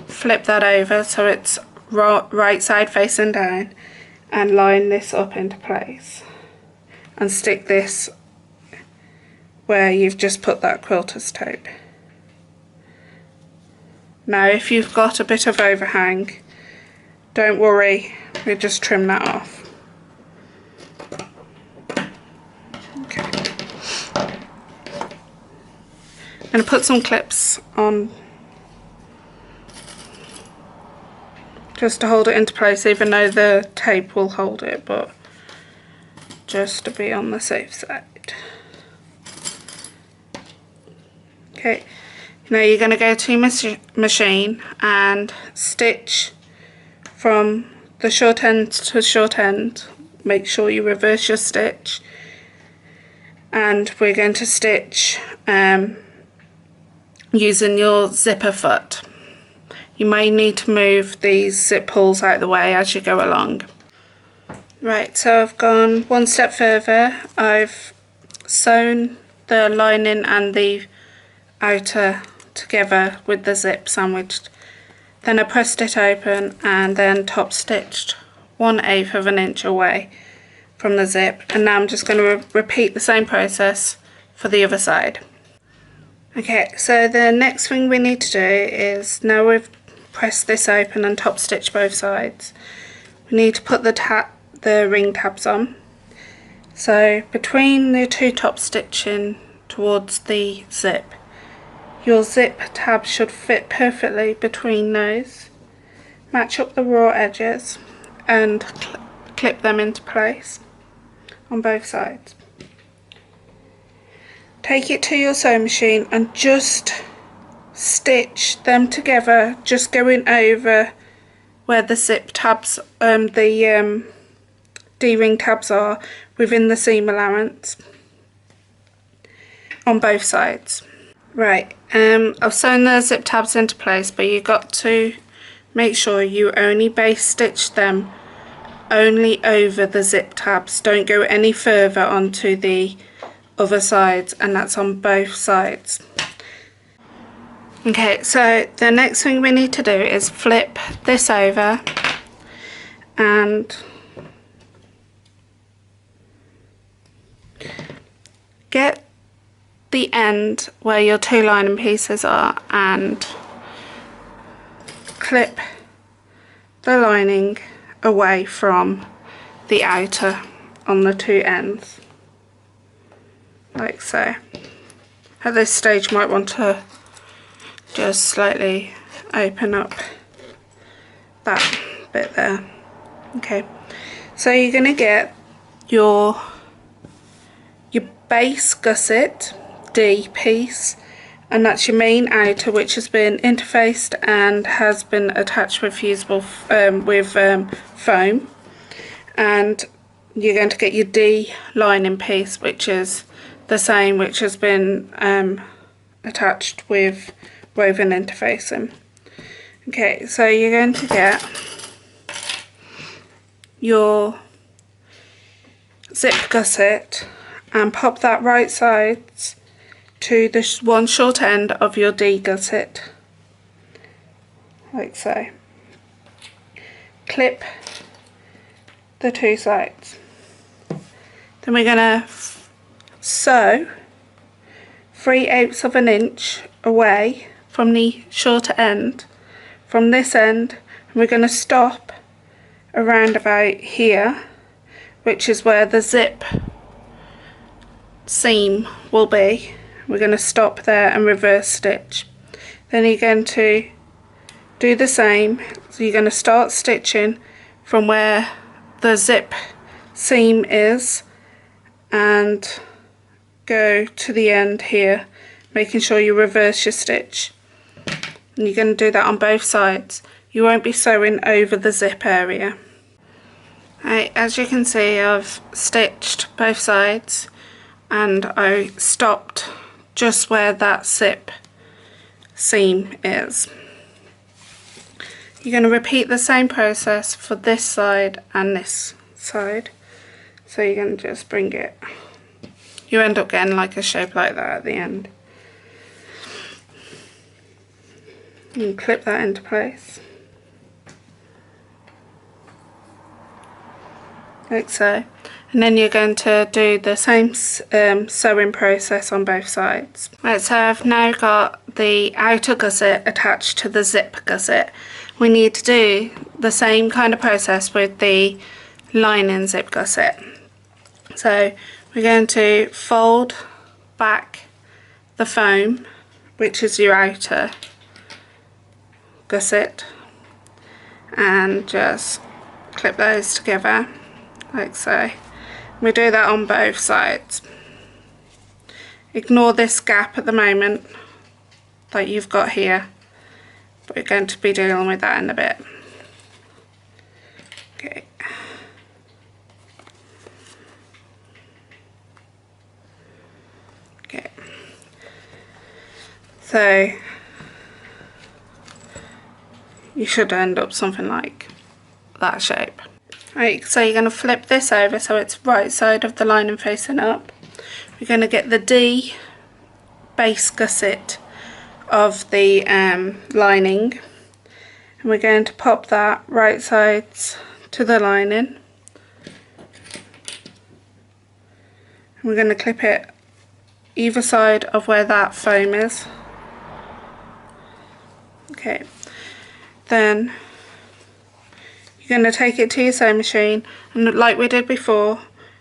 flip that over so it's right side facing down, and line this up into place and stick this where you've just put that quilter's tape. Now if you've got a bit of overhang, don't worry, we'll just trim that off. Okay. I'm going to put some clips on just to hold it into place, even though the tape will hold it, but just to be on the safe side. Okay, now you're going to go to your machine and stitch from the short end to short end. Make sure you reverse your stitch, and we're going to stitch using your zipper foot. You may need to move these zip pulls out of the way as you go along. Right, so I've gone one step further. I've sewn the lining and the outer together with the zip sandwiched. Then I pressed it open and then top stitched 1/8 of an inch away from the zip, and now I'm just going to repeat the same process for the other side. Okay, so the next thing we need to do is, now we've pressed this open and top stitched both sides, we need to put the ring tabs on. So between the 2 top stitching towards the zip, your zip tab should fit perfectly between those. Match up the raw edges and clip them into place on both sides. Take it to your sewing machine and just stitch them together, just going over where the zip tabs, the D-ring tabs are within the seam allowance. on both sides. Right, I've sewn the zip tabs into place, but you've got to make sure you only base stitch them only over the zip tabs. Don't go any further onto the other sides, and that's on both sides. Okay, so the next thing we need to do is flip this over and get the end where your two lining pieces are and clip the lining away from the outer on the two ends, like so. At this stage you might want to just slightly open up that bit there. Okay, so you're going to get your base gusset D piece, and that's your main outer, which has been interfaced and has been attached with fusible foam, and you're going to get your D lining piece, which is the same, which has been attached with woven interfacing. Okay, so you're going to get your zip gusset and pop that right sides to the one short end of your D gusset, like so. Clip the two sides. Then we're going to sew 3/8 of an inch away from the shorter end from this end, and we're going to stop around about here, which is where the zip seam will be. We're going to stop there and reverse stitch. Then you're going to do the same, so you're going to start stitching from where the zip seam is and go to the end here, making sure you reverse your stitch. And you're going to do that on both sides. You won't be sewing over the zip area. Right, as you can see, I've stitched both sides and I stopped just where that zip seam is. You're going to repeat the same process for this side and this side. So you're going to just bring it, you end up getting like a shape like that at the end. You can clip that into place, like so. And then you're going to do the same sewing process on both sides. Right, so I've now got the outer gusset attached to the zip gusset. We need to do the same kind of process with the lining zip gusset. So we're going to fold back the foam, which is your outer gusset, and just clip those together like so. We do that on both sides. Ignore this gap at the moment that you've got here, but we're going to be dealing with that in a bit. Okay. Okay. So you should end up something like that shape. Right, so you're going to flip this over so it's right side of the lining facing up. We're going to get the D base gusset of the lining, and we're going to pop that right sides to the lining. And we're going to clip it either side of where that foam is. Okay, then you're going to take it to your sewing machine and, like we did before,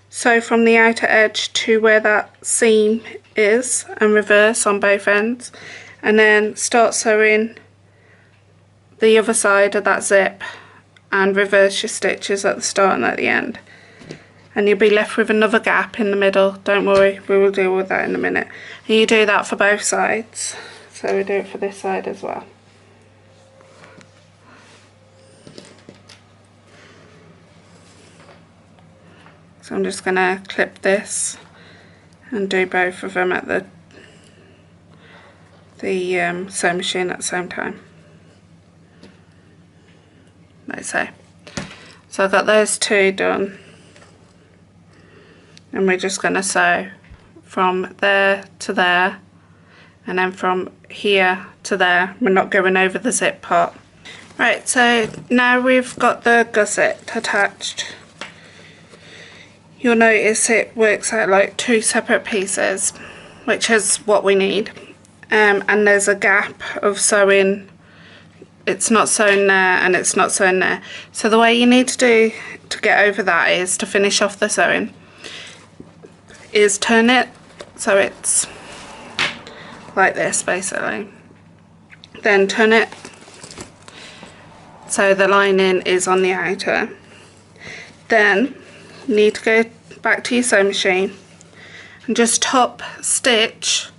sew from the outer edge to where that seam is and reverse on both ends, and then start sewing the other side of that zip and reverse your stitches at the start and at the end, and you'll be left with another gap in the middle. Don't worry, we will deal with that in a minute. And you do that for both sides, so we do it for this side as well. So I'm just going to clip this and do both of them at the the sewing machine at the same time, like so. So I've got those two done, and we're just going to sew from there to there, and then from here to there. We're not going over the zip part. Right, so now we've got the gusset attached. You'll notice it works out like two separate pieces, which is what we need. And there's a gap of sewing. It's not sewn there and it's not sewn there. So the way you need to do to get over that is to finish off the sewing is turn it so it's like this basically. Then turn it so the lining is on the outer. Then you need to go back to your sewing machine and just top stitch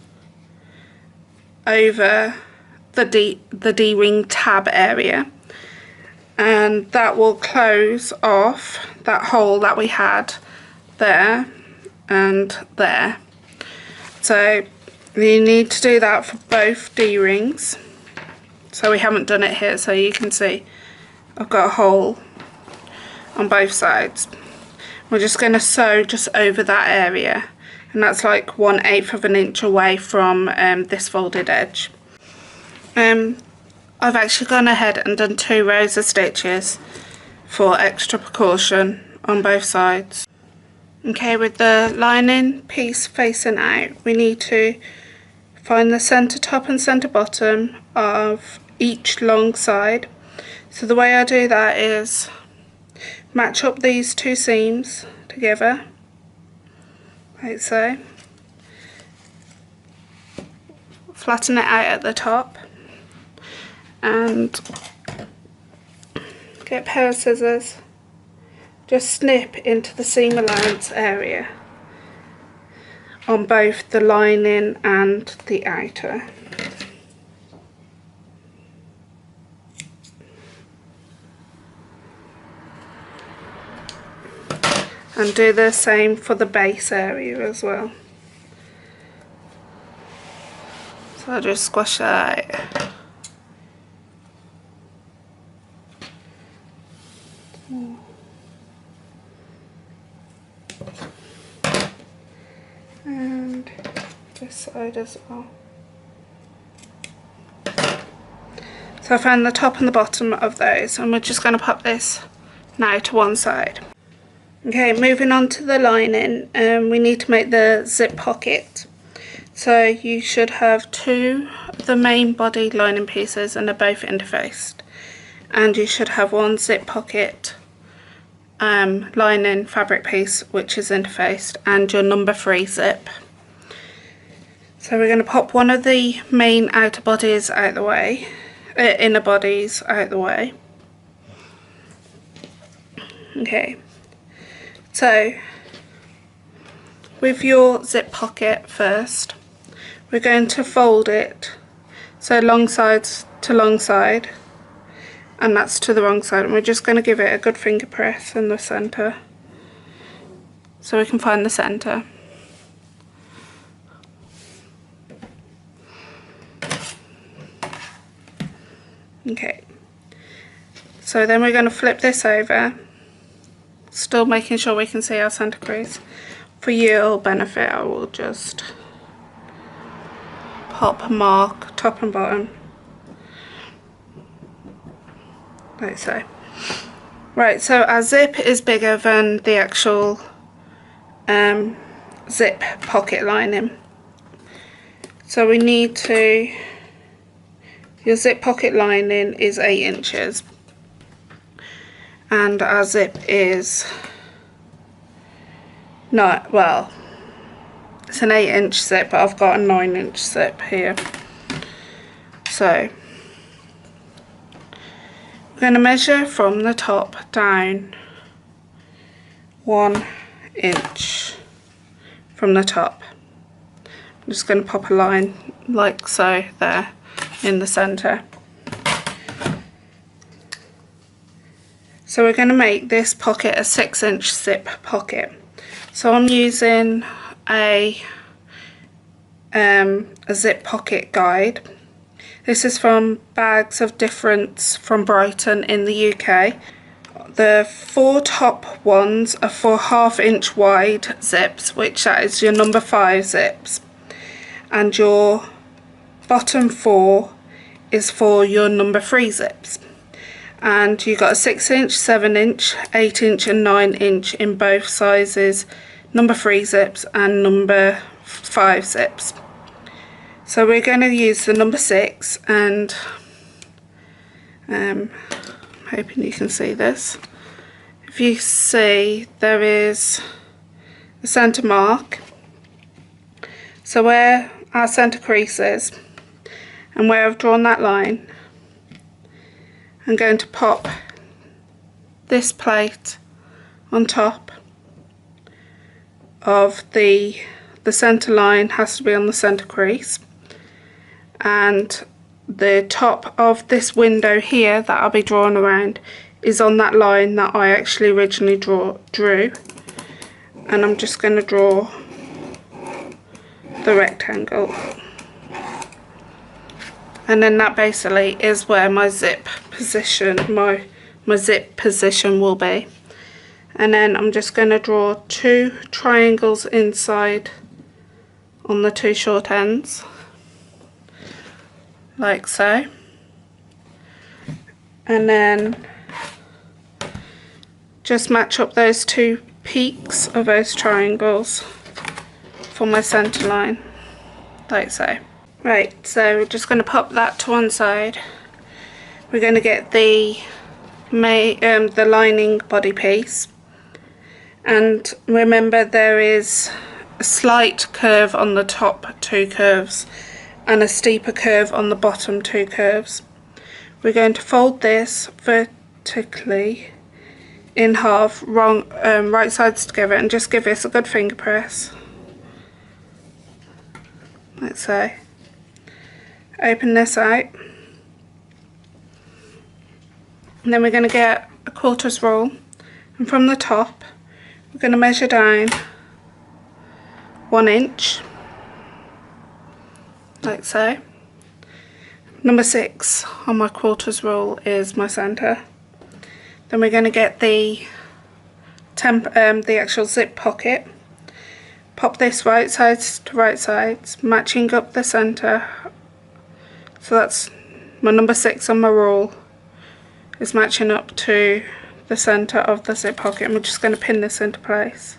over the D-ring tab area, and that will close off that hole that we had there and there. So you need to do that for both D-rings. So we haven't done it here, so you can see I've got a hole on both sides. We're just going to sew just over that area, and that's like 1/8 of an inch away from this folded edge. I've actually gone ahead and done 2 rows of stitches for extra precaution on both sides. Okay, with the lining piece facing out, we need to find the centre top and centre bottom of each long side. So the way I do that is match up these 2 seams together, like so. Flatten it out at the top and get a pair of scissors. Just snip into the seam allowance area on both the lining and the outer. And do the same for the base area as well. So I'll just squash that out. And this side as well. So I found the top and the bottom of those, and we're just going to pop this now to one side. Okay, moving on to the lining, we need to make the zip pocket. So you should have 2 of the main body lining pieces, and they're both interfaced. And you should have 1 zip pocket lining fabric piece which is interfaced, and your number 3 zip. So we're going to pop one of the main outer bodies out the way, inner bodies out the way. Okay. So, with your zip pocket first, we're going to fold it, so long sides to long side, and that's to the wrong side, and we're just going to give it a good finger press in the centre, so we can find the centre. Okay, so then we're going to flip this over, still making sure we can see our centre crease. For your benefit, I will just pop a mark top and bottom, like so. Right, so our zip is bigger than the actual zip pocket lining, so we need to, your zip pocket lining is 8 inches. And our zip is not, well, it's an 8-inch zip, but I've got a 9-inch zip here. So we're going to measure from the top down 1 inch from the top. I'm just going to pop a line like so there in the centre. So we're going to make this pocket a 6-inch zip pocket. So I'm using a a zip pocket guide. This is from Bags of Difference from Brighton in the UK. The 4 top ones are for 1/2 inch wide zips, which that is your number 5 zips, and your bottom 4 is for your number 3 zips. And you got a 6 inch, 7 inch, 8 inch and 9 inch in both sizes, number 3 zips and number 5 zips. So we're going to use the number 6, and I'm hoping you can see this. If you see, there is a centre mark, so where our centre crease is and where I've drawn that line, I'm going to pop this plate on top of the centre line. Has to be on the centre crease, and the top of this window here that I'll be drawing around is on that line that I actually originally drew, and I'm just going to draw the rectangle, and then that basically is where my zip position will be. And then I'm just going to draw 2 triangles inside on the 2 short ends, like so, and then just match up those 2 peaks of those triangles for my centre line, like so. Right, so we're just going to pop that to one side. We're going to get the lining body piece, and remember there is a slight curve on the top 2 curves and a steeper curve on the bottom 2 curves. We're going to fold this vertically in half, right sides together, and just give this a good finger press, like so. Open this out, and then we're going to get a quarters roll, and from the top we're going to measure down 1 inch, like so. Number 6 on my quarters roll is my centre. Then we're going to get the actual zip pocket, pop this right sides to right sides, matching up the centre. So that's my number 6 on my roll is matching up to the centre of the zip pocket, and we're just going to pin this into place.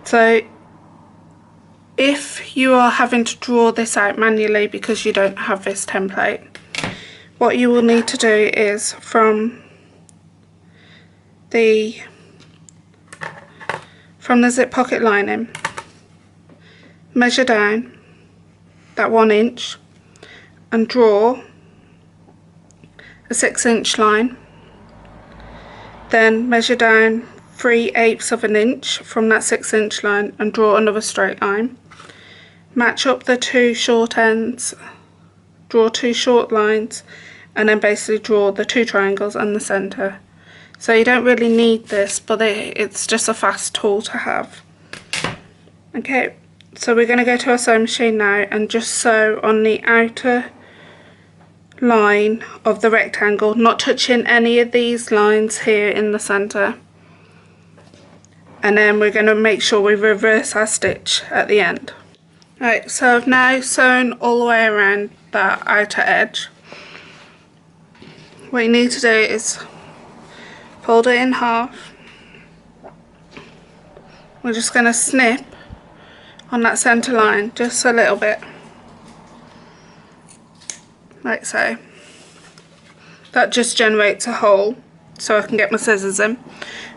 So if you are having to draw this out manually because you don't have this template, what you will need to do is from the zip pocket lining, measure down that 1 inch and draw a 6 inch line, then measure down 3/8 of an inch from that 6 inch line and draw another straight line. Match up the 2 short ends, draw 2 short lines, and then basically draw the 2 triangles and the centre. So you don't really need this, but it's just a fast tool to have. Okay, so we're going to go to our sewing machine now and just sew on the outer line of the rectangle, not touching any of these lines here in the centre. And then we're going to make sure we reverse our stitch at the end. Right, so I've now sewn all the way around that outer edge. What you need to do is fold it in half. We're just going to snip on that centre line just a little bit, like so. That just generates a hole so I can get my scissors in.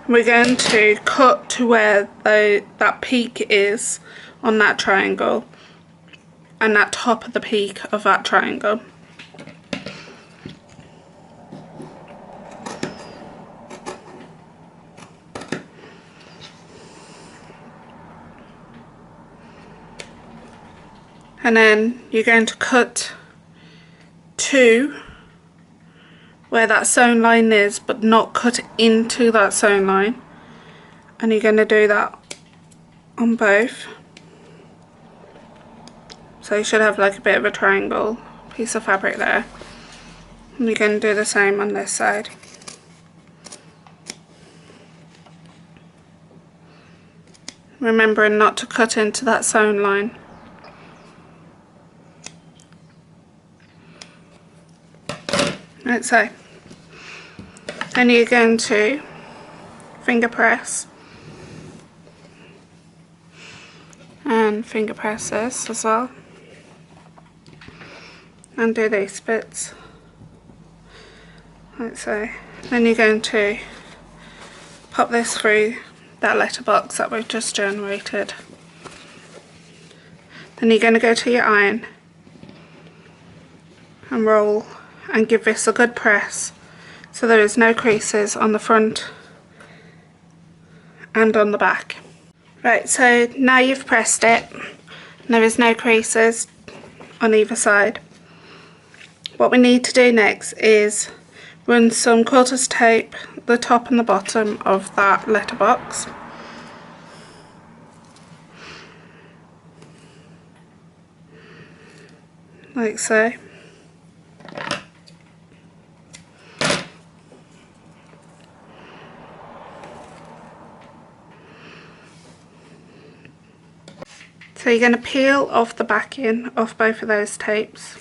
We're going to cut to where that peak is on that triangle and that top of the peak of that triangle. And then you're going to cut 2 where that sewn line is, but not cut into that sewn line. And you're going to do that on both. So you should have like a bit of a triangle piece of fabric there. And you're going to do the same on this side. Remembering not to cut into that sewn line. Like so. Then you're going to finger press and finger press this as well, and do these bits like so. Then you're going to pop this through that letterbox that we've just generated. Then you're going to go to your iron and roll and give this a good press so there is no creases on the front and on the back. Right, so now you've pressed it and there is no creases on either side. What we need to do next is run some quilter's tape the top and the bottom of that letterbox. Like so. So you're going to peel off the backing off both of those tapes.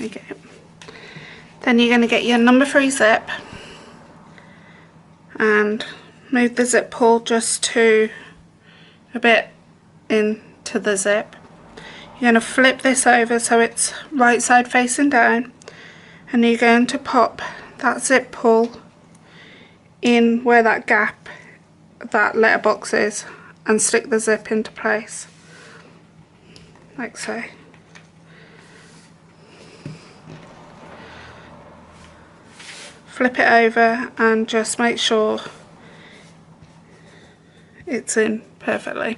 Okay. Then you're going to get your number 3 zip and move the zip pull just to a bit into the zip. You're going to flip this over so it's right side facing down, and you're going to pop that zip pull in where that gap, that letterbox is, and stick the zip into place like so. Flip it over and just make sure it's in perfectly.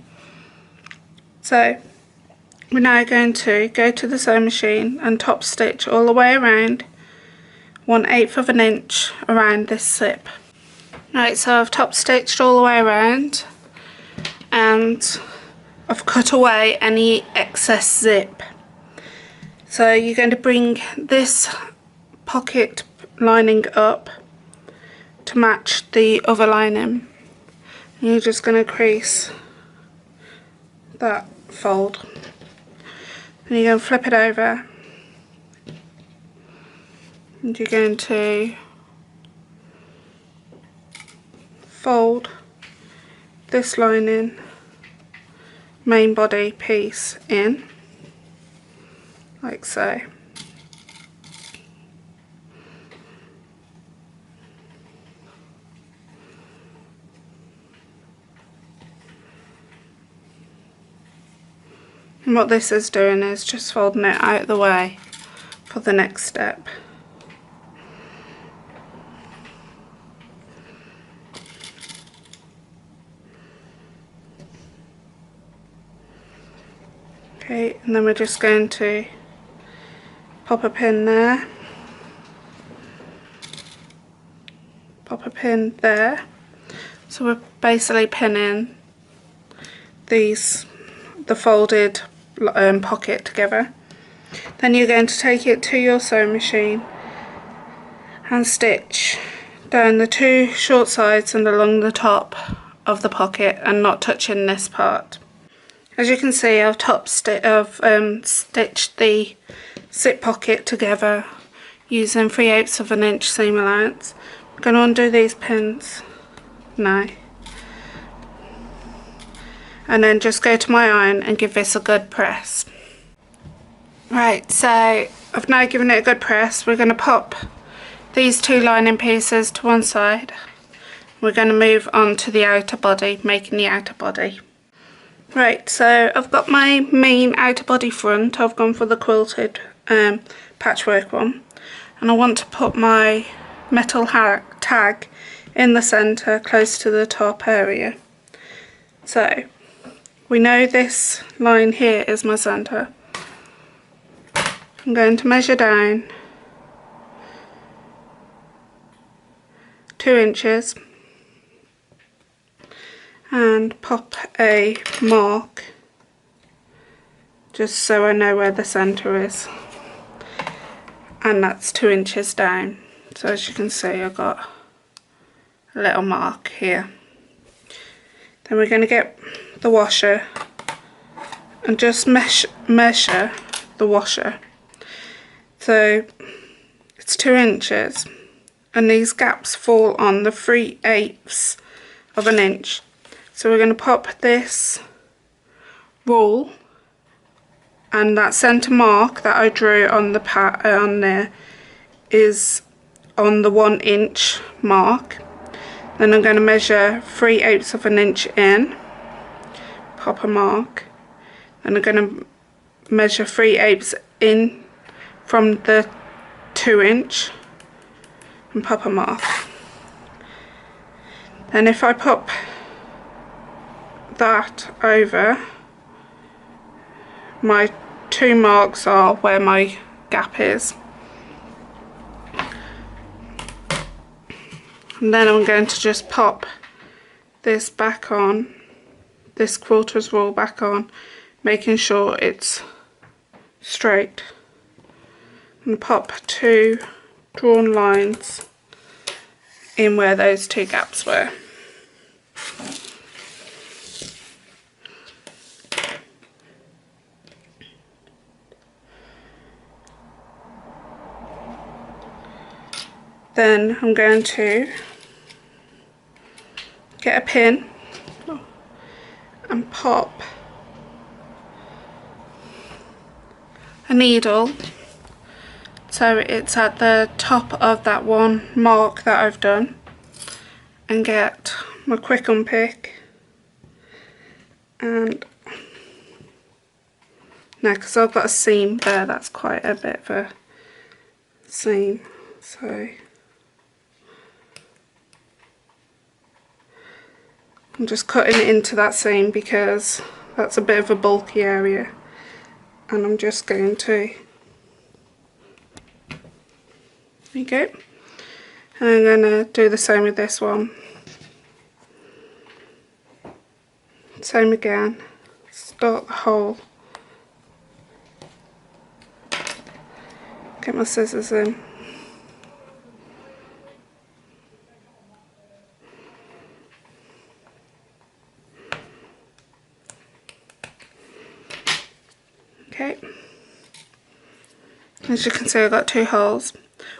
So we're now going to go to the sewing machine and top stitch all the way around 1/8 of an inch around this zip. Right, so I've top stitched all the way around and I've cut away any excess zip. So you're going to bring this pocket lining up to match the other lining. And you're just going to crease that fold. And you're going to flip it over. And you're going to fold this lining main body piece in, like so. And what this is doing is just folding it out of the way for the next step. Okay, and then we're just going to pop a pin there, pop a pin there. So we're basically pinning the folded pocket together. Then you're going to take it to your sewing machine and stitch down the 2 short sides and along the top of the pocket and not touching this part. As you can see, I've stitched the zip pocket together using 3/8 of an inch seam allowance. I'm going to undo these pins now. And then just go to my iron and give this a good press. Right, so I've now given it a good press. We're going to pop these 2 lining pieces to one side. We're going to move on to the outer body, making the outer body. Right, so I've got my main outer body front. I've gone for the quilted patchwork one. and I want to put my metal tag in the centre close to the top area. So we know this line here is my centre. I'm going to measure down 2 inches and pop a mark just so I know where the centre is, and that's 2 inches down. So as you can see, I've got a little mark here. Then we're going to get the washer and just measure the washer. So it's 2 inches, and these gaps fall on the 3/8 of an inch. So we're going to pop this rule, and that centre mark that I drew on the on there is on the 1 inch mark. Then I'm going to measure 3/8 of an inch in, pop a mark. Then I'm going to measure 3/8 in from the 2 inch and pop a mark. Then if I pop that over, my 2 marks are where my gap is. And then I'm going to just pop this back on, this quarters rule back on, making sure it's straight. And pop 2 drawn lines in where those 2 gaps were. Then I'm going to get a pin and pop a needle so it's at the top of that 1 mark that I've done, and get my quick unpick, and now because I've got a seam there, that's quite a bit of a seam, so I'm just cutting it into that seam because that's a bit of a bulky area, and I'm just going to, there you go, and I'm going to do the same with this one. Same again, start the hole, get my scissors in. Okay, as you can see, I've got 2 holes.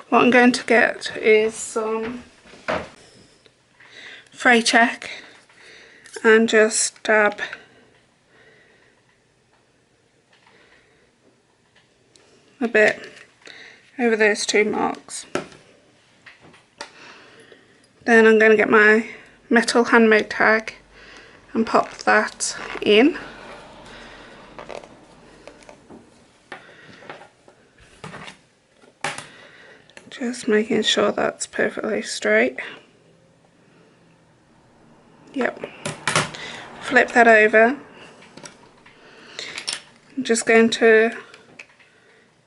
What I'm going to get is some fray check and just dab a bit over those 2 marks. Then I'm going to get my metal handmade tag and pop that in. Just making sure that's perfectly straight. Yep. Flip that over. I'm just going to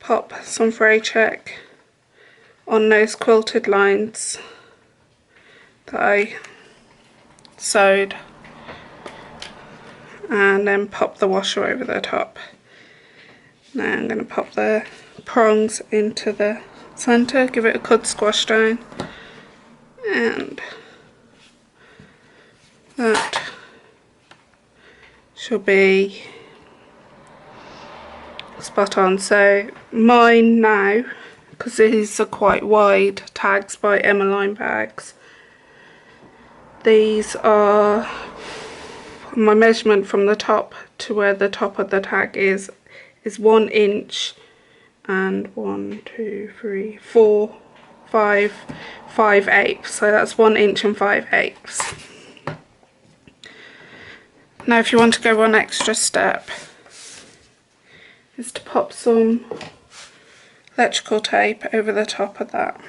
pop some fray check on those quilted lines that I sewed, and then pop the washer over the top. Now I'm going to pop the prongs into the centre, give it a good squash down, and that should be spot on. So mine now, because these are quite wide tags by Emmeline bags, these are my measurement from the top to where the top of the tag is 1 inch and 1, 2, 3, 4, 5, 5/8. So that's 1 inch and 5/8. Now if you want to go one extra step, is to pop some electrical tape over the top of that.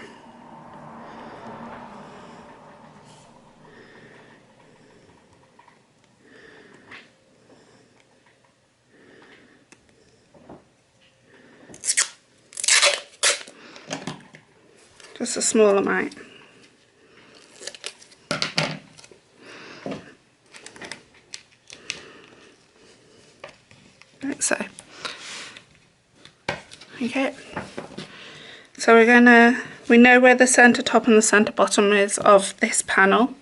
Just a small amount. Like so. Okay. So we know where the centre top and the centre bottom is of this panel.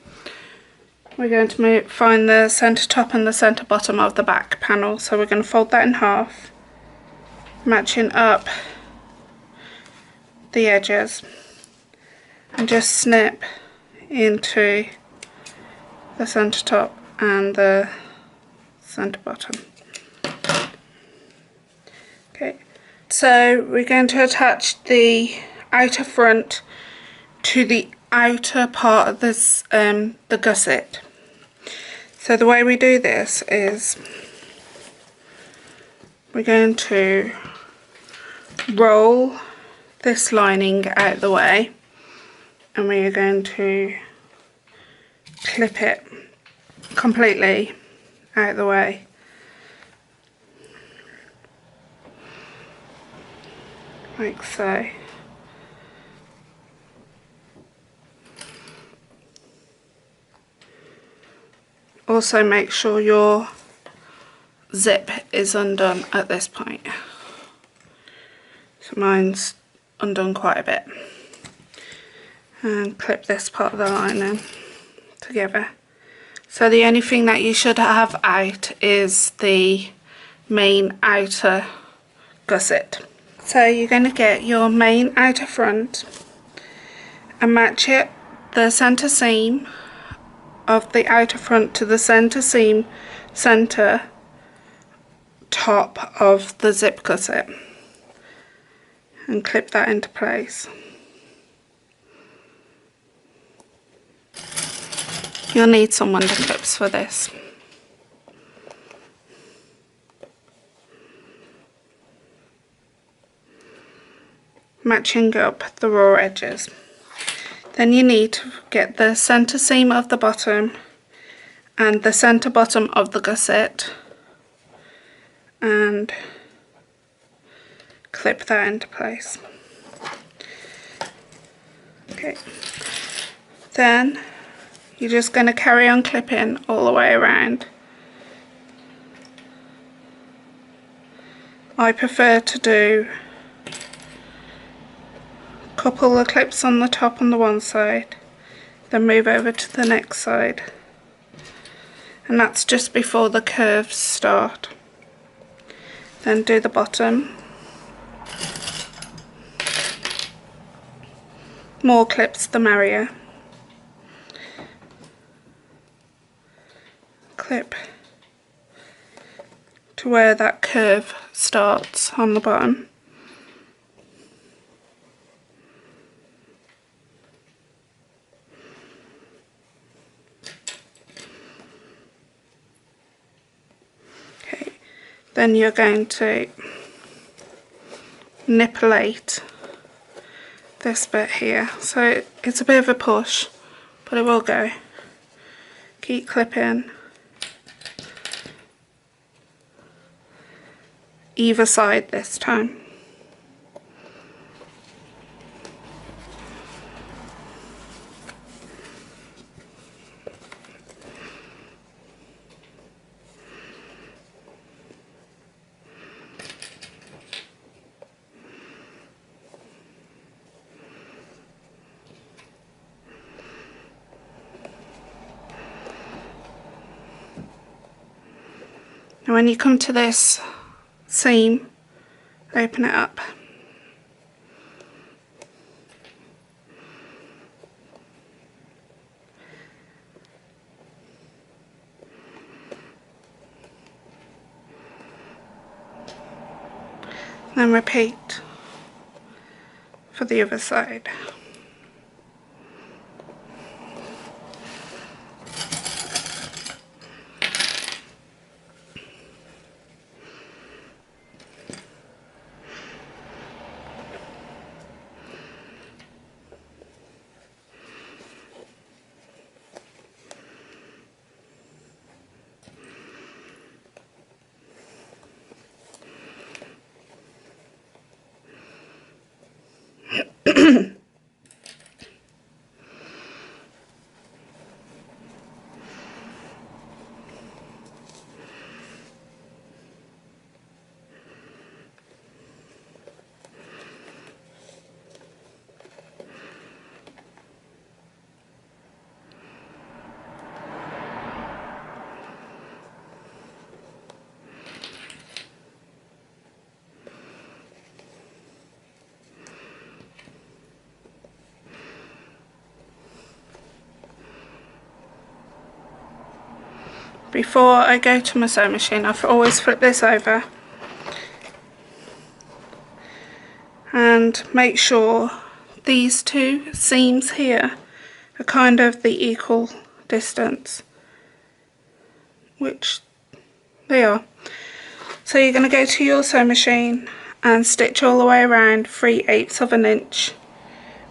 We're going to find the centre top and the centre bottom of the back panel. So we're going to fold that in half, matching up the edges, and just snip into the centre top and the centre bottom. Okay, so we're going to attach the outer front to the outer part of this the gusset. So the way we do this is we're going to roll this lining out the way, and we are going to clip it completely out the way. Like so. Also make sure your zip is undone at this point. So mine's undone quite a bit. And clip this part of the lining together. So the only thing that you should have out is the main outer gusset. So you're going to get your main outer front and match it, the centre seam of the outer front to the centre seam, centre top of the zip gusset, and clip that into place. You'll need some wonder clips for this. Matching up the raw edges. Then you need to get the centre seam of the bottom and the centre bottom of the gusset and clip that into place. Okay. Then you're just going to carry on clipping all the way around. I prefer to do couple of clips on the top on the one side, then move over to the next side, and that's just before the curves start. Then do the bottom, more clips the merrier. Clip to where that curve starts on the bottom. Then you're going to nipplate this bit here. So it's a bit of a push, but it will go. Keep clipping either side this time. And when you come to this seam, open it up. Then repeat for the other side. before I go to my sewing machine, I always flip this over and make sure these two seams here are kind of the equal distance, which they are. So you're going to go to your sewing machine and stitch all the way around 3/8 of an inch,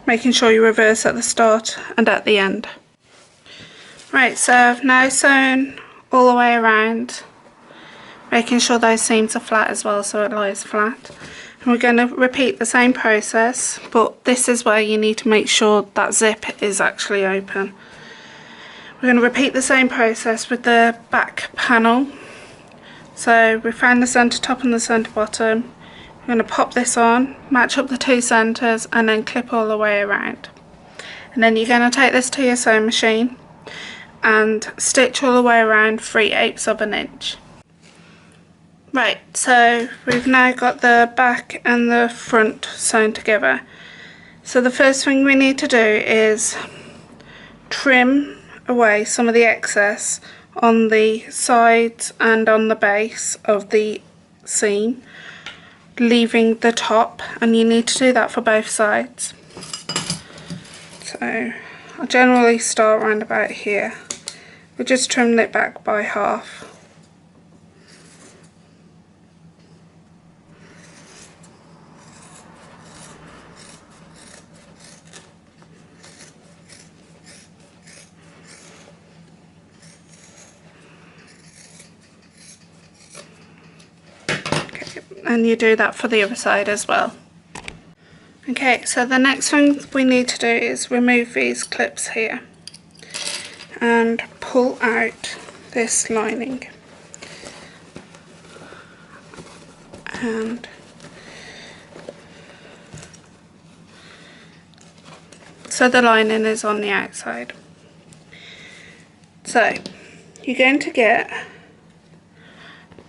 making sure you reverse at the start and at the end. Right, so I've now sewn all the way around, making sure those seams are flat as well, so it lies flat. And we're going to repeat the same process, but this is where you need to make sure that zip is actually open. We're going to repeat the same process with the back panel. So we found the centre top and the centre bottom. We're going to pop this on, match up the two centres, and then clip all the way around. And then you're going to take this to your sewing machine and stitch all the way around 3/8 of an inch. Right, so we've now got the back and the front sewn together. So the first thing we need to do is trim away some of the excess on the sides and on the base of the seam, leaving the top, and you need to do that for both sides. So I generally start around about here. We just trimmed it back by half. And you do that for the other side as well. Okay, so the next thing we need to do is remove these clips here and pull out this lining. And so the lining is on the outside. So you're going to get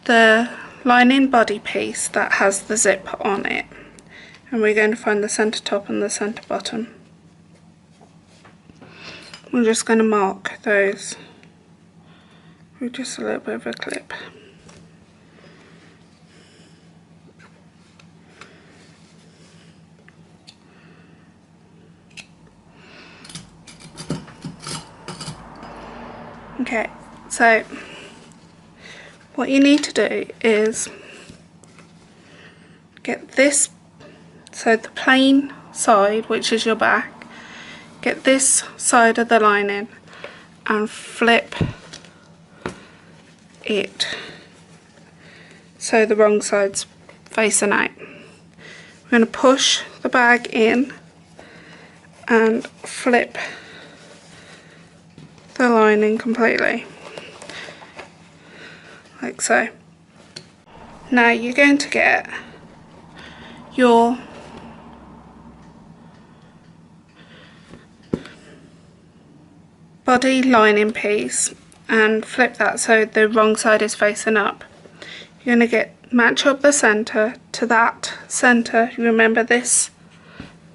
the lining body piece that has the zip on it, and we're going to find the centre top and the centre bottom. We're just going to mark those with just a little bit of a clip. Okay, so what you need to do is get this, so the plain side, which is your back, get this side of the lining and flip it so the wrong side's facing out. We're going to push the bag in and flip the lining completely, like so. Now you're going to get your body lining piece and flip that so the wrong side is facing up. You're going to match up the centre to that centre. You remember this,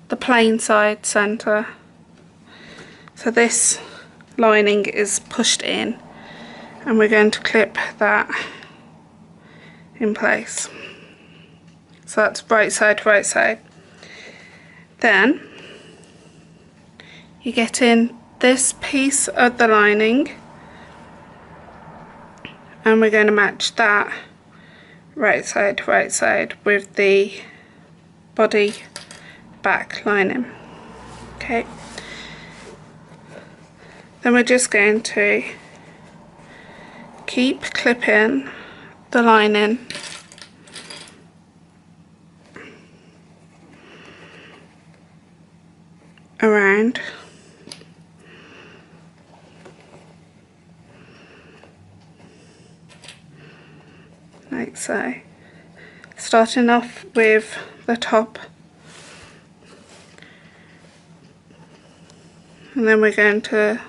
the plain side centre. So this lining is pushed in, and we're going to clip that in place. So that's right side to right side. Then you get in this piece of the lining, and we're going to match that right side to right side with the body back lining. Okay. Then we're just going to keep clipping the lining around, like so, starting off with the top, and then we're going to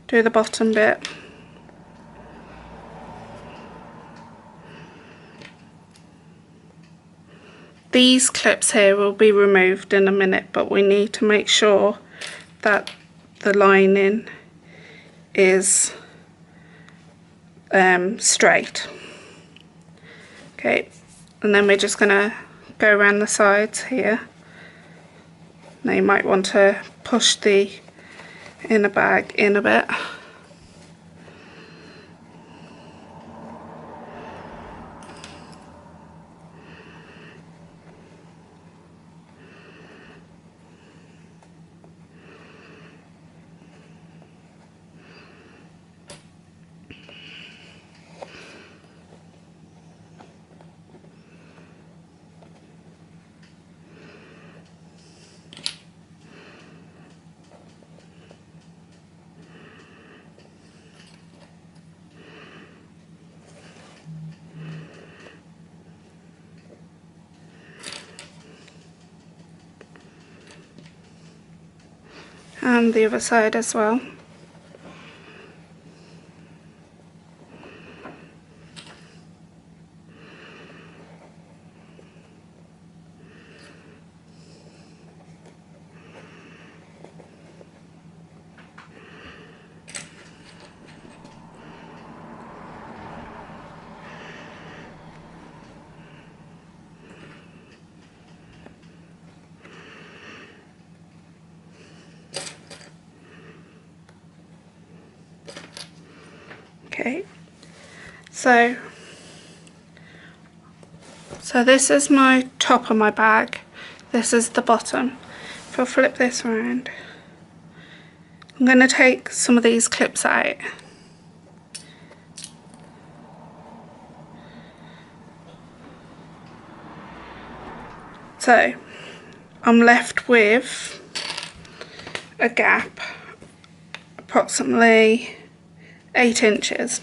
do the bottom bit. These clips here will be removed in a minute, but we need to make sure that the lining is straight. Okay, and then we're just going to go around the sides here. Now you might want to push the inner bag in a bit. And the other side as well. Okay, so this is my top of my bag, this is the bottom. If I flip this around, I'm going to take some of these clips out. So I'm left with a gap approximately 8 inches.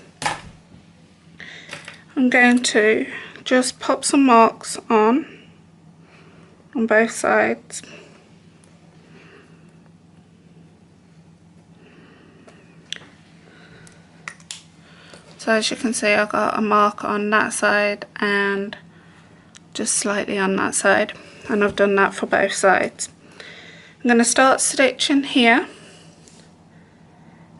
I'm going to just pop some marks on both sides. So as you can see, I've got a mark on that side and just slightly on that side, and I've done that for both sides. I'm going to start stitching here,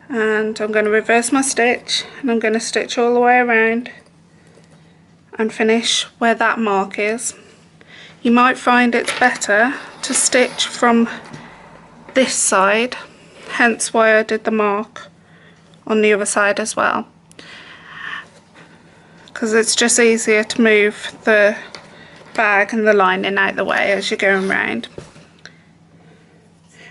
and I'm going to reverse my stitch, and I'm going to stitch all the way around and finish where that mark is. You might find it's better to stitch from this side, hence why I did the mark on the other side as well, because it's just easier to move the bag and the lining out the way as you're going round.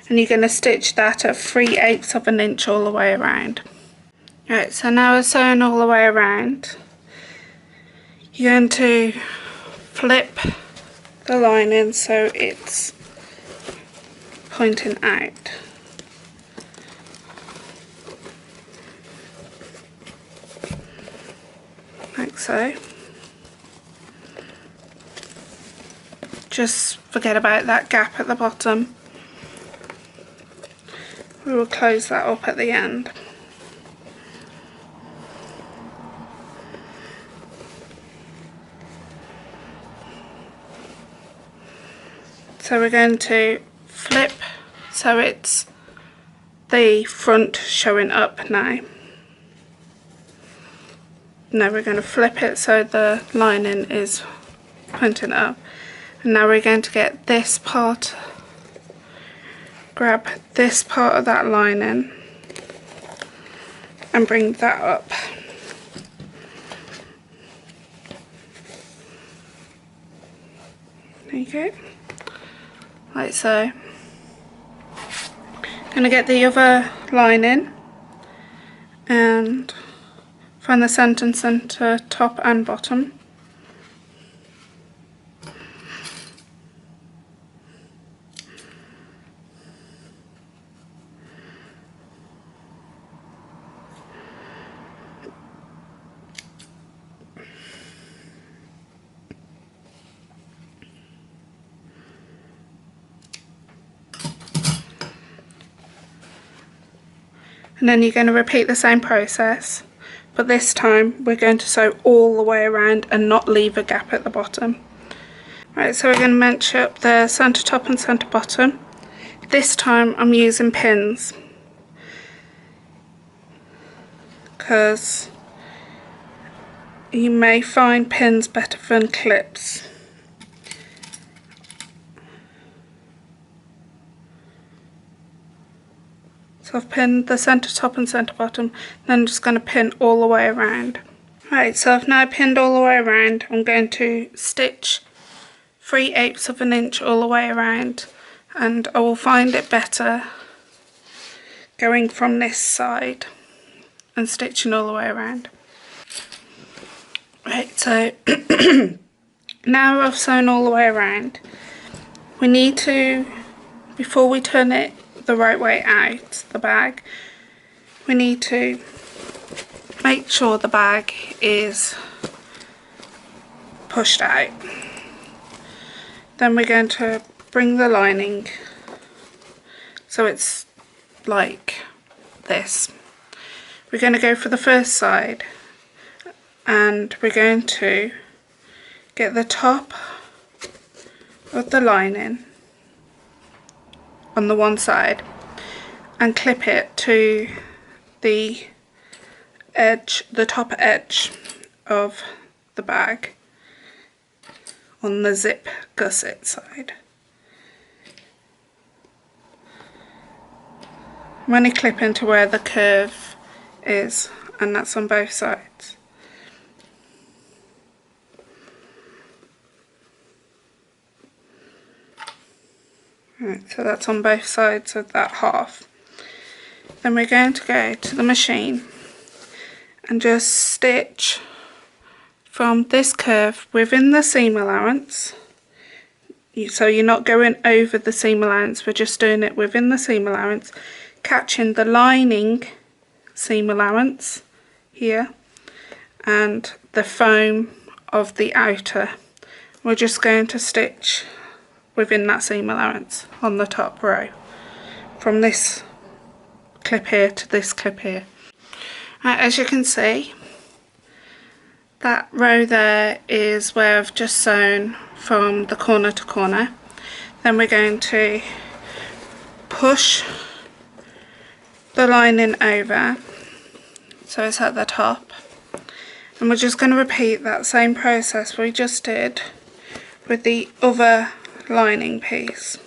And you're going to stitch that at 3/8 of an inch all the way around. Right, so now I've sewn all the way around. You're going to flip the lining so it's pointing out. Like so. Just forget about that gap at the bottom. We will close that up at the end. So we're going to flip so it's the front showing up now. Now we're going to flip it so the lining is pointing up. And now we're going to get this part, grab this part of that lining and bring that up. There you go. Like so. Going to get the other lining and find the centre, top and bottom. And then you're going to repeat the same process, but this time we're going to sew all the way around and not leave a gap at the bottom. Right, so we're going to match up the centre top and centre bottom. This time I'm using pins because you may find pins better than clips. So I've pinned the centre top and centre bottom, then I'm just going to pin all the way around. Right, so I've now pinned all the way around. I'm going to stitch 3/8 of an inch all the way around, and I will find it better going from this side and stitching all the way around. Right, so now I've sewn all the way around, we need to, before we turn it the right way out, the bag, we need to make sure the bag is pushed out. Then we're going to bring the lining so it's like this. We're going to go for the first side and we're going to get the top of the lining on the one side and clip it to the edge, the top edge of the bag on the zip gusset side. I'm only clipping to where the curve is, and that's on both sides. Right, so that's on both sides of that half. Then we're going to go to the machine and just stitch from this curve within the seam allowance. So you're not going over the seam allowance, we're just doing it within the seam allowance, catching the lining seam allowance here and the foam of the outer. We're just going to stitch within that seam allowance on the top row from this clip here to this clip here. Right, as you can see, that row there is where I've just sewn from the corner to corner. Then we're going to push the lining over so it's at the top, and we're just going to repeat that same process we just did with the other lining piece.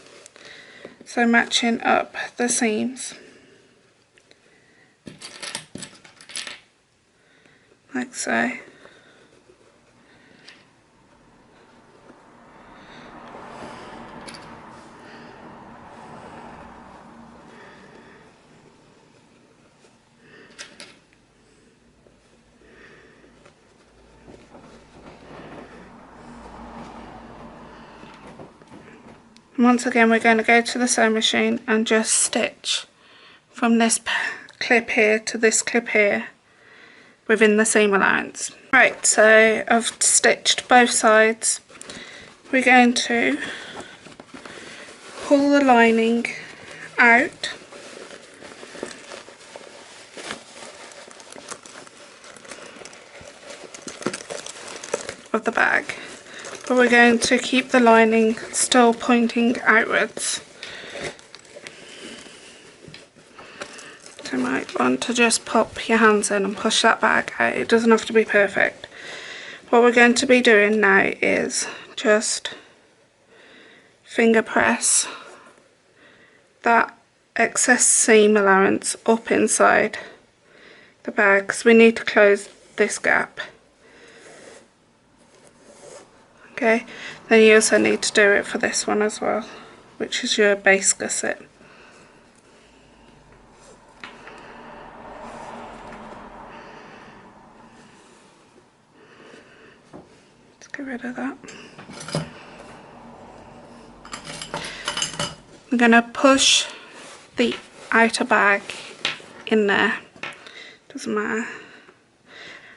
So matching up the seams like so. Once again, we're going to go to the sewing machine and just stitch from this clip here to this clip here within the seam allowance. Right, so I've stitched both sides. We're going to pull the lining out of the bag, but we're going to keep the lining still pointing outwards. So you might want to just pop your hands in and push that bag out. It doesn't have to be perfect. What we're going to be doing now is just finger press that excess seam allowance up inside the bag, because we need to close this gap. Okay, then you also need to do it for this one as well, which is your base gusset. Let's get rid of that. I'm going to push the outer bag in there, doesn't matter.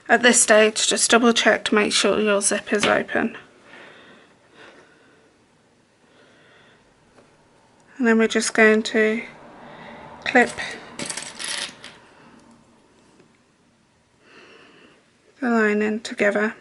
At this stage, just double check to make sure your zip is open. And then we're just going to clip the lining together.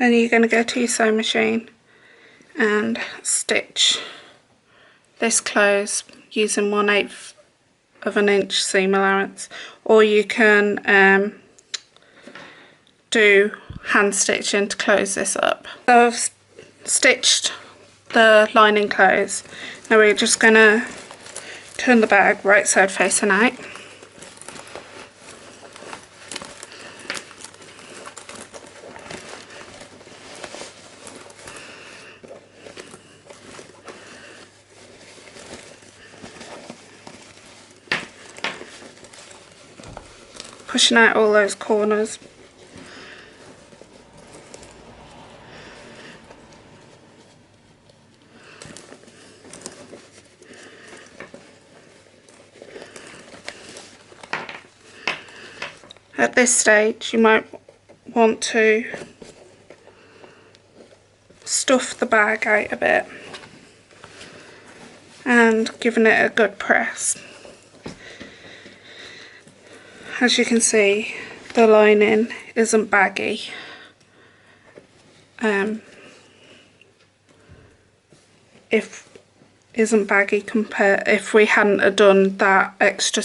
Then you're going to go to your sewing machine and stitch this close using 1/8 of an inch seam allowance, or you can do hand stitching to close this up. So I've stitched the lining close. Now we're just going to turn the bag right side facing out. Pushing out all those corners. At this stage you might want to stuff the bag out a bit and giving it a good press. As you can see, the lining isn't baggy. If we hadn't have done that extra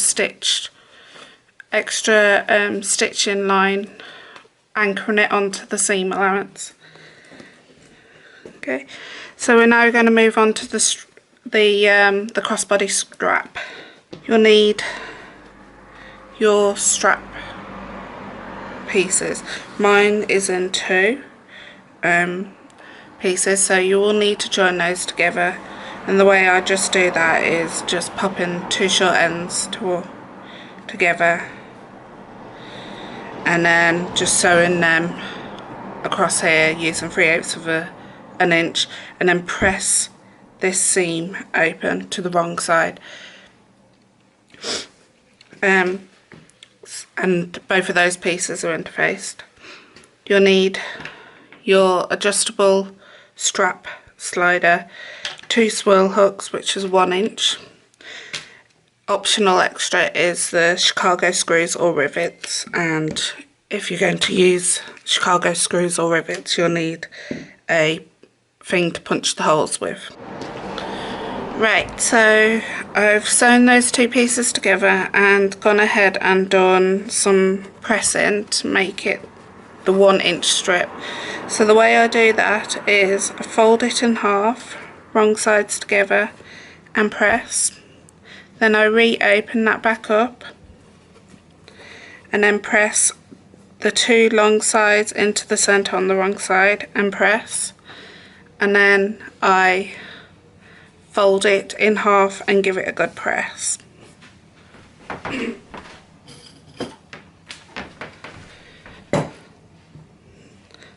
stitching line anchoring it onto the seam allowance. Okay, so we're now going to move on to the crossbody strap. You'll need your strap pieces. Mine is in 2 pieces, so you will need to join those together, and the way I just do that is just popping 2 short ends together and then just sewing them across here using 3/8 of an inch, and then press this seam open to the wrong side. And both of those pieces are interfaced. You'll need your adjustable strap slider, 2 swirl hooks, which is 1 inch. Optional extra is the Chicago screws or rivets, and if you're going to use Chicago screws or rivets, you'll need a thing to punch the holes with. Right, so I've sewn those 2 pieces together and gone ahead and done some pressing to make it the 1 inch strip. So the way I do that is I fold it in half, wrong sides together, and press. Then I reopen that back up and then press the 2 long sides into the centre on the wrong side and press, and then I fold it in half and give it a good press.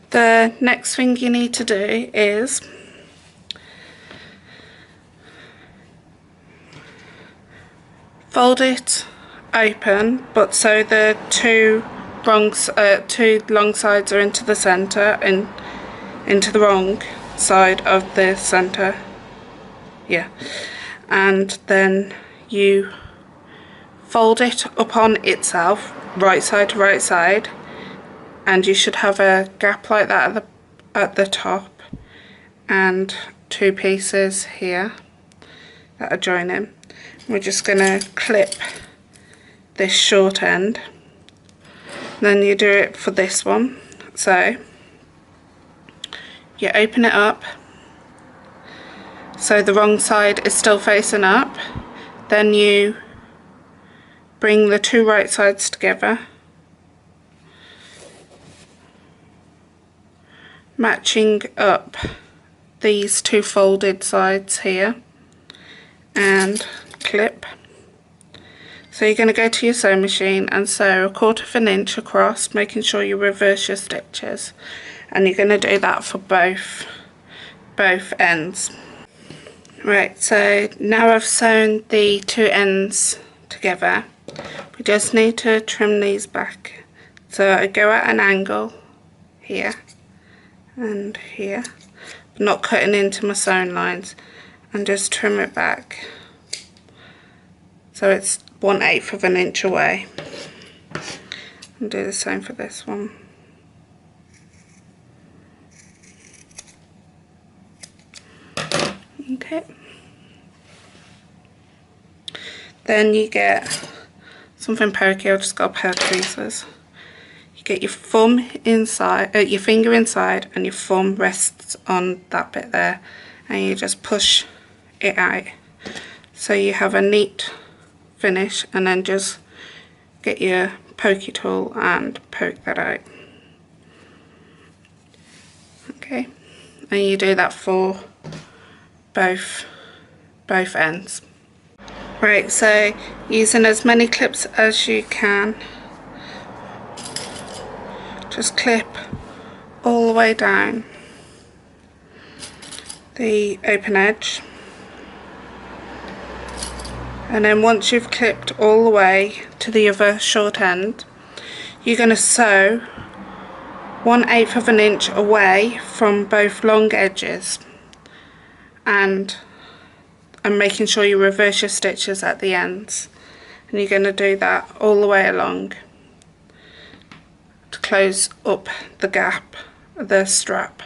The next thing you need to do is fold it open, but so the 2 long sides are into the centre and into the wrong side of the centre. Yeah, and then you fold it upon itself, right side to right side, and you should have a gap like that at the top, and 2 pieces here that are joining. We're just going to clip this short end. Then you do it for this one. So you open it up so the wrong side is still facing up, then you bring the 2 right sides together, matching up these 2 folded sides here, and clip. So you're going to go to your sewing machine and sew 1/4 inch across, making sure you reverse your stitches, and you're going to do that for both ends. Right, so now I've sewn the 2 ends together, we just need to trim these back. So I go at an angle here and here, not cutting into my sewn lines, and just trim it back so it's 1/8 of an inch away. And do the same for this one. Okay. Then you get something pokey. I've just got a pair of tweezers. You get your thumb inside, your finger inside, and your thumb rests on that bit there, and you just push it out. So you have a neat finish, and then just get your pokey tool and poke that out. Okay, and you do that for both ends. Right, so using as many clips as you can, just clip all the way down the open edge, and then once you've clipped all the way to the other short end, you're going to sew 1/8 of an inch away from both long edges, and making sure you reverse your stitches at the ends, and you're going to do that all the way along to close up the gap of the strap.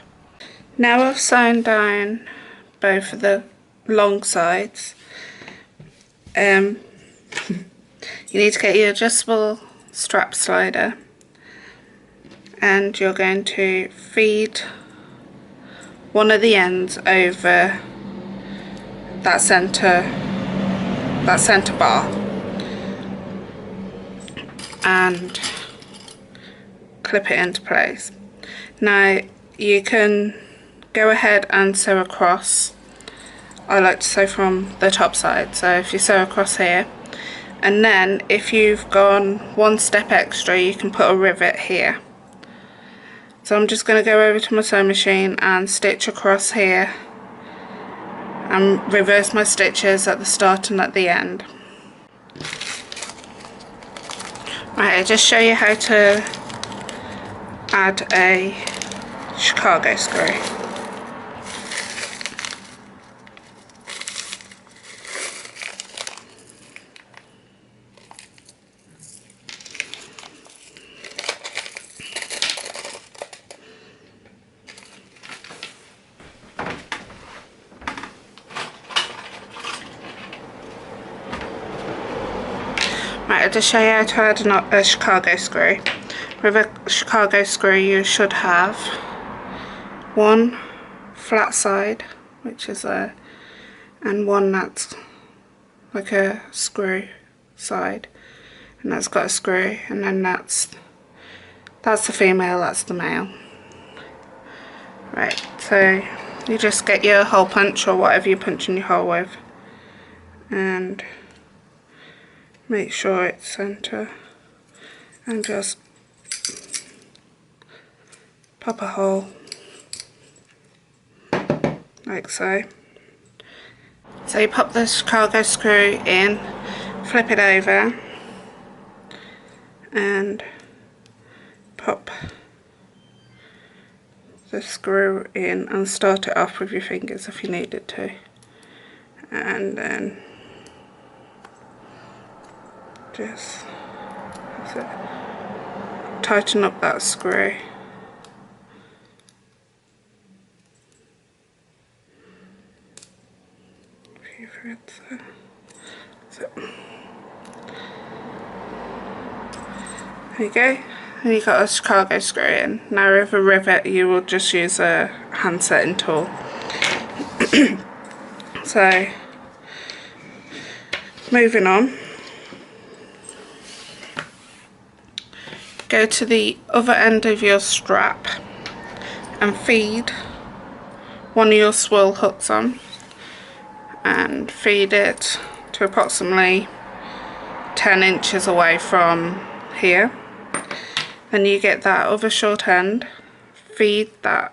Now I've sewn down both of the long sides, you need to get your adjustable strap slider, and you're going to feed one of the ends over that center bar and clip it into place. Now you can go ahead and sew across. I like to sew from the top side, so if you sew across here, and then if you've gone one step extra, you can put a rivet here. So I'm just going to go over to my sewing machine and stitch across here and reverse my stitches at the start and at the end. Right, I'll just show you how to add a Chicago screw. Right, I'll just show you how to add a Chicago screw. With a Chicago screw you should have one flat side, which is and one that's like a screw side, and that's got a screw, and then that's the female, that's the male. Right, so you just get your hole punch or whatever you're punching your hole with, and make sure it's centre, and just pop a hole like so. So you pop the Chicago screw in, flip it over, and pop the screw in and start it off with your fingers if you needed to, and then just tighten up that screw. A few threads there. So, there you go. And you've got a Chicago screw in. Now with a rivet you will just use a hand setting tool. So, moving on. Go to the other end of your strap and feed one of your swirl hooks on, and feed it to approximately 10 inches away from here. Then you get that other short end, feed that,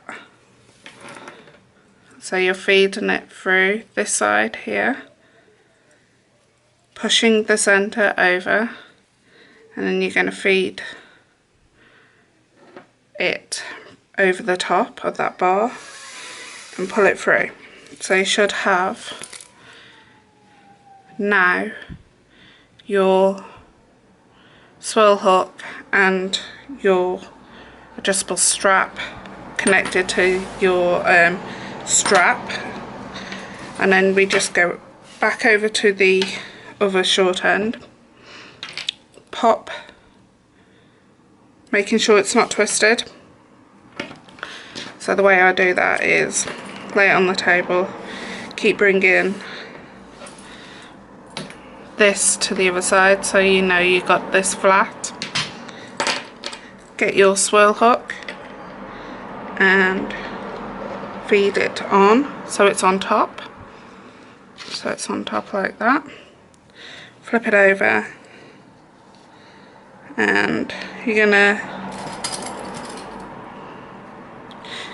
so you're feeding it through this side here, pushing the center over, and then you're going to feed it over the top of that bar and pull it through. So you should have now your swirl hook and your adjustable strap connected to your strap, and then we just go back over to the other short end, pop, making sure it's not twisted. So the way I do that is lay it on the table, keep bringing this to the other side so you know you got this flat. Get your swirl hook and feed it on so it's on top. So it's on top like that. Flip it over and you're gonna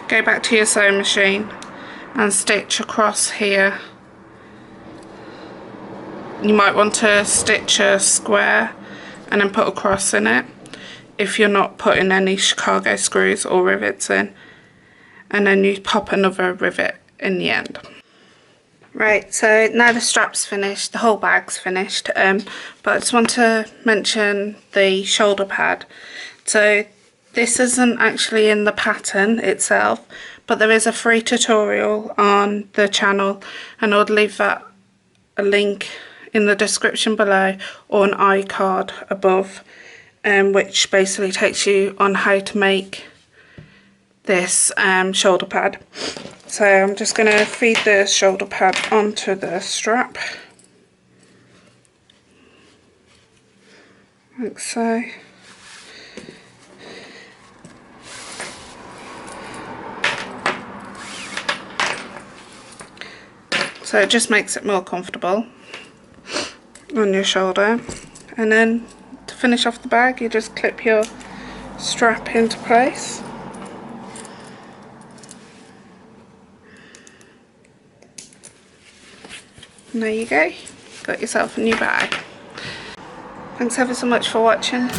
go back to your sewing machine and stitch across here. You might want to stitch a square and then put a cross in it if you're not putting any Chicago screws or rivets in, and then you pop another rivet in the end. Right, so now the strap's finished, the whole bag's finished, but I just want to mention the shoulder pad. So this isn't actually in the pattern itself, but there is a free tutorial on the channel, and I'll leave that a link in the description below or an iCard above, which basically takes you on how to make this shoulder pad. So I'm just going to feed the shoulder pad onto the strap, like so. So it just makes it more comfortable on your shoulder. And then to finish off the bag, you just clip your strap into place. And there you go, got yourself a new bag. Thanks ever so much for watching.